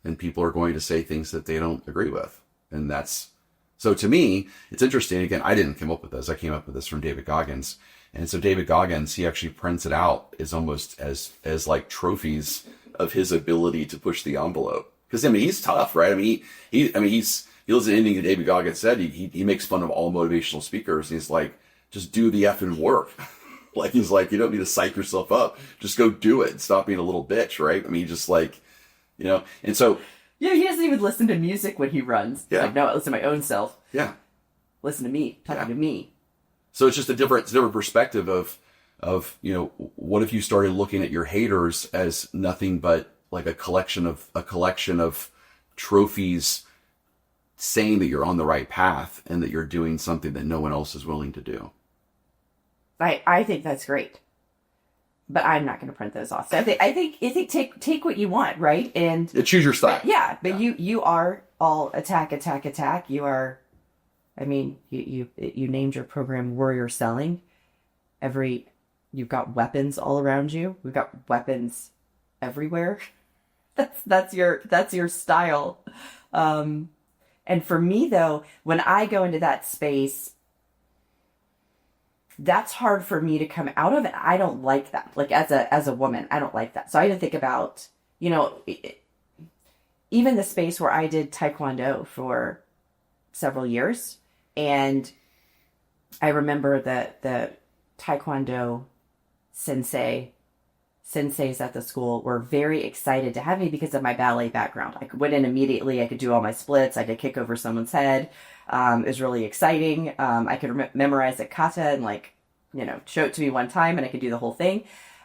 and people are going to say things that they don't agree with. And that's, so to me, it's interesting. Again, I didn't come up with this. I came up with this from David Goggins. And so David Goggins, he actually prints it out as almost as like trophies of his ability to push the envelope. Because I mean, he's tough, right? I mean, he listens to anything that David Goggins said. He makes fun of all motivational speakers. And he's like, just do the effing work. Like, he's like, you don't need to psych yourself up. Just go do it. Stop being a little bitch, right? I mean, just like, you know, and so. Yeah, he doesn't even listen to music when he runs. Yeah. Like, no, I listen to my own self. Yeah. Listen to me, talking to me. So it's just a different perspective of, you know, what if you started looking at your haters as nothing but like a collection of trophies saying that you're on the right path and that you're doing something that no one else is willing to do. I think that's great, but I'm not going to print those off. So I think take what you want, right? And choose your style. Yeah, but you are all attack. You are, I mean, you named your program Warrior Selling. You've got weapons all around you. We've got weapons everywhere. That's your style. And for me though, when I go into that space, that's hard for me to come out of, and I don't like that. Like, as a woman, I don't like that. So I had to think about, you know, even the space where I did Taekwondo for several years, and I remember the Taekwondo senseis at the school were very excited to have me because of my ballet background. I went in immediately. I could do all my splits. I could kick over someone's head. It was really exciting. I could memorize a kata and, like, you know, show it to me one time and I could do the whole thing.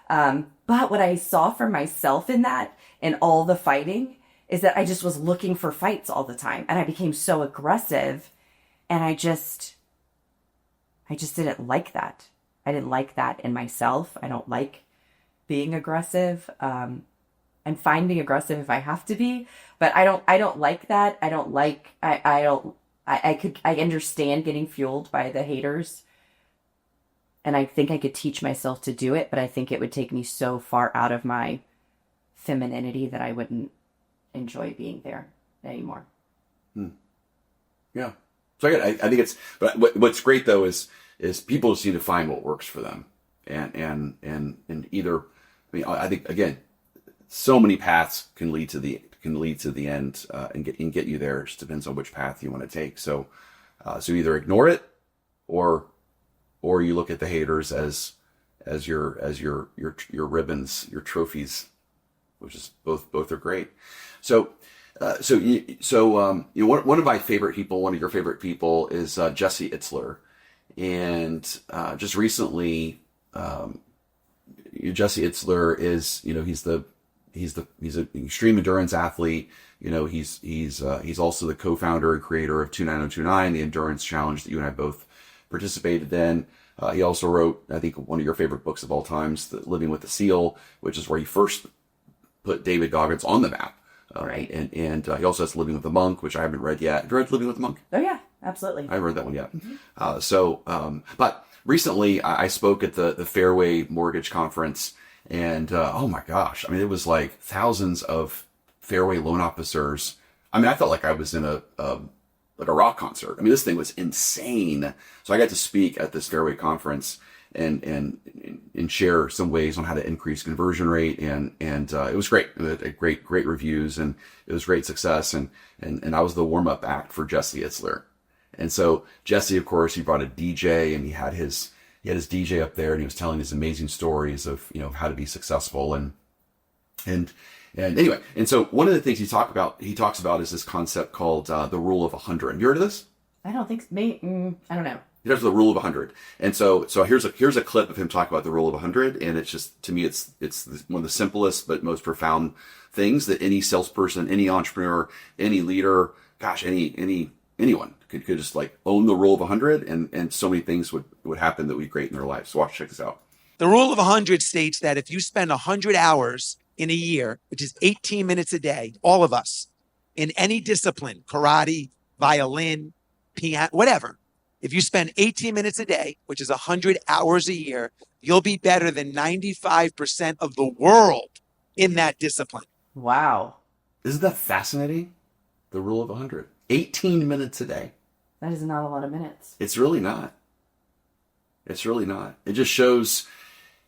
But what I saw for myself in that, and all the fighting, is that I just was looking for fights all the time. And I became so aggressive, and I just didn't like that. I didn't like that in myself. I don't like being aggressive. I'm fine being aggressive if I have to be, but I don't like that. I understand getting fueled by the haters, and I think I could teach myself to do it, but I think it would take me so far out of my femininity that I wouldn't enjoy being there anymore. Yeah. So I think it's, but what's great though is people just need to find what works for them, and either, I mean, I think again, so many paths can lead to the end, and get you there. It just depends on which path you want to take. So either ignore it, or you look at the haters as your ribbons, your trophies, which is both are great. So one of my favorite people, one of your favorite people, is Jesse Itzler, and just recently, Jesse Itzler is, you know, he's an extreme endurance athlete. You know, he's also the co-founder and creator of 29029, the endurance challenge that you and I both participated in. He also wrote, I think, one of your favorite books of all times, Living with the SEAL, which is where he first put David Goggins on the map. Right. And he also has Living with the Monk, which I haven't read yet. Have you read Living with the Monk? Oh yeah, absolutely. I haven't read that one yet. Mm-hmm. But recently I spoke at the Fairway Mortgage Conference, and oh my gosh, I mean, it was like thousands of Fairway loan officers. I mean, I felt like I was in a rock concert. I mean, this thing was insane. So I got to speak at this Fairway conference and share some ways on how to increase conversion rate, and it was great. It had great reviews, and it was great success, and I was the warm up act for Jesse Itzler. And so Jesse, of course, he brought a DJ, and he had his DJ up there, and he was telling his amazing stories of, how to be successful. And anyway, and so one of the things he talks about is this concept called the rule of 100. Have you heard of this? I don't think I don't know. He does the rule of 100. And so here's a clip of him talking about the rule of 100. And it's just, to me, it's one of the simplest but most profound things that any salesperson, any entrepreneur, any leader, gosh, anyone could just like own the rule of 100, and so many things would happen that would be great in their lives. So check this out. The rule of 100 states that if you spend 100 hours in a year, which is 18 minutes a day, all of us, in any discipline, karate, violin, piano, whatever, if you spend 18 minutes a day, which is 100 hours a year, you'll be better than 95% of the world in that discipline. Wow. Isn't that fascinating? The rule of 100. 18 minutes a day. That is not a lot of minutes. It's really not. It's really not. It just shows,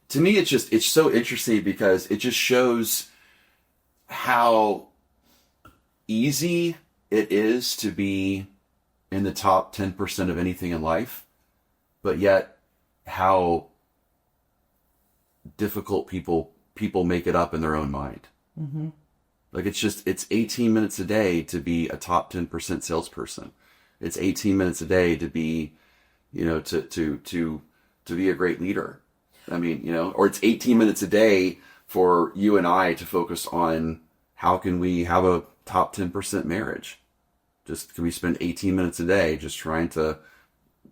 to me, it's so interesting because it just shows how easy it is to be in the top 10% of anything in life, but yet how difficult people make it up in their own mind. Mm-hmm. Like it's 18 minutes a day to be a top 10% salesperson. It's 18 minutes a day to be, to be a great leader. I mean, or it's 18 minutes a day for you and I to focus on how can we have a top 10% marriage. Just can we spend 18 minutes a day just trying to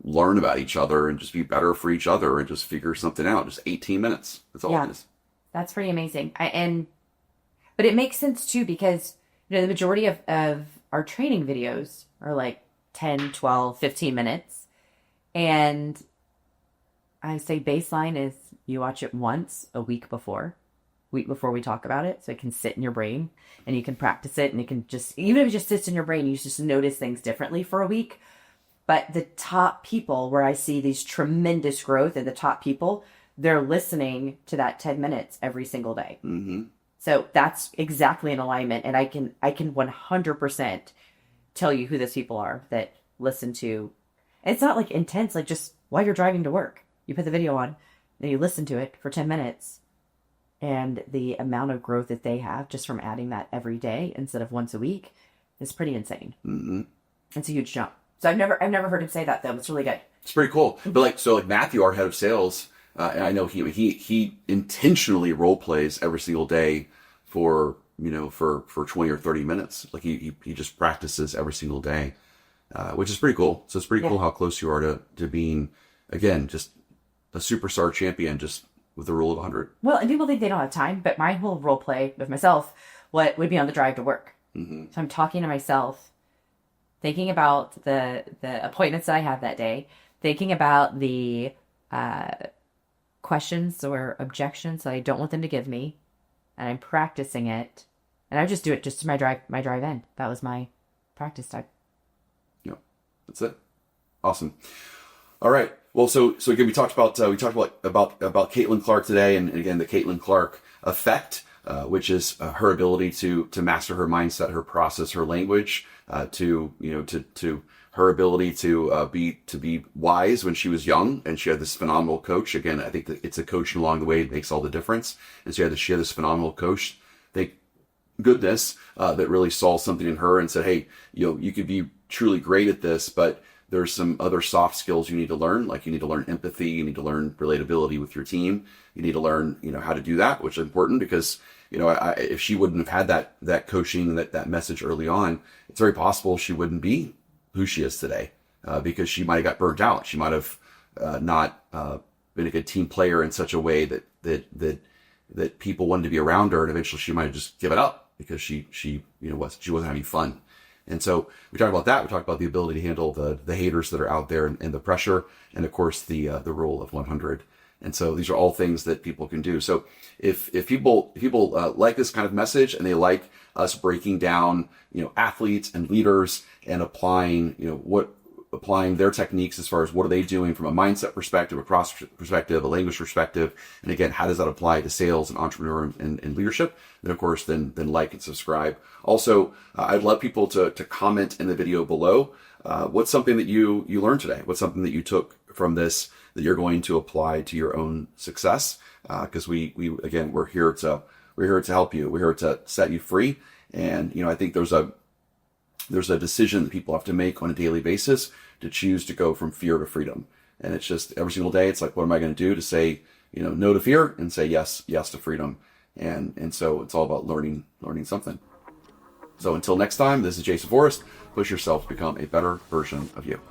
learn about each other and just be better for each other and just figure something out. Just 18 minutes. That's all it is. That's pretty amazing. But it makes sense too, because, the majority of our training videos are like 10, 12, 15 minutes. And I say baseline is you watch it once a week before we talk about it. So it can sit in your brain and you can practice it, and it can just, even if it just sits in your brain, you just notice things differently for a week. But the top people where I see these tremendous growth in the top people, they're listening to that 10 minutes every single day. Mm-hmm. So that's exactly in alignment. And I can 100% tell you who those people are that listen to. And it's not like intense, like just while you're driving to work, you put the video on, then you listen to it for 10 minutes. And the amount of growth that they have just from adding that every day instead of once a week is pretty insane. Mm-hmm. It's a huge jump. So I've never heard him say that though. It's really good. It's pretty cool. But like Matthew, our head of sales, and I know he intentionally role plays every single day for 20 or 30 minutes. Like he just practices every single day, which is pretty cool. So it's pretty cool how close you are to being, again, just a superstar champion, just with the rule of 100. Well, and people think they don't have time, but my whole role play with myself would be on the drive to work. Mm-hmm. So I'm talking to myself, thinking about the appointments that I have that day, thinking about the questions or objections that I don't want them to give me, and I'm practicing it. And I just do it just to my drive in. That was my practice time. Yeah, that's it. Awesome. All right. Well, so again, we talked about Caitlin Clark today, and again, the Caitlin Clark effect, which is her ability to master her mindset, her process, her language, to her ability to be wise when she was young, and she had this phenomenal coach. Again, I think that it's a coaching along the way that makes all the difference. And so she had this phenomenal coach. Thank goodness that really saw something in her and said, "Hey, you could be truly great at this, but there's some other soft skills you need to learn. Like you need to learn empathy, you need to learn relatability with your team, you need to learn how to do that," which is important because if she wouldn't have had that coaching, that message early on, it's very possible she wouldn't be who she is today, because she might have got burnt out. She might have not been a good team player in such a way that people wanted to be around her, and eventually she might have just given up because she wasn't having fun. And so we talked about that. We talked about the ability to handle the haters that are out there and the pressure, and of course the rule of 100. And so these are all things that people can do. So if people like this kind of message, and they like us breaking down athletes and leaders and applying what applying their techniques as far as what are they doing from a mindset perspective, a process perspective, a language perspective. And again, how does that apply to sales and entrepreneur and leadership? Then of course, then like and subscribe. Also, I'd love people to comment in the video below. What's something that you learned today? What's something that you took from this that you're going to apply to your own success? Because we're here to help you. We're here to set you free. And I think there's a decision that people have to make on a daily basis to choose to go from fear to freedom. And it's just every single day, it's like, what am I going to do to say, no to fear and say yes to freedom? And so it's all about learning something. So until next time, this is Jason Forrest. Push yourself to become a better version of you.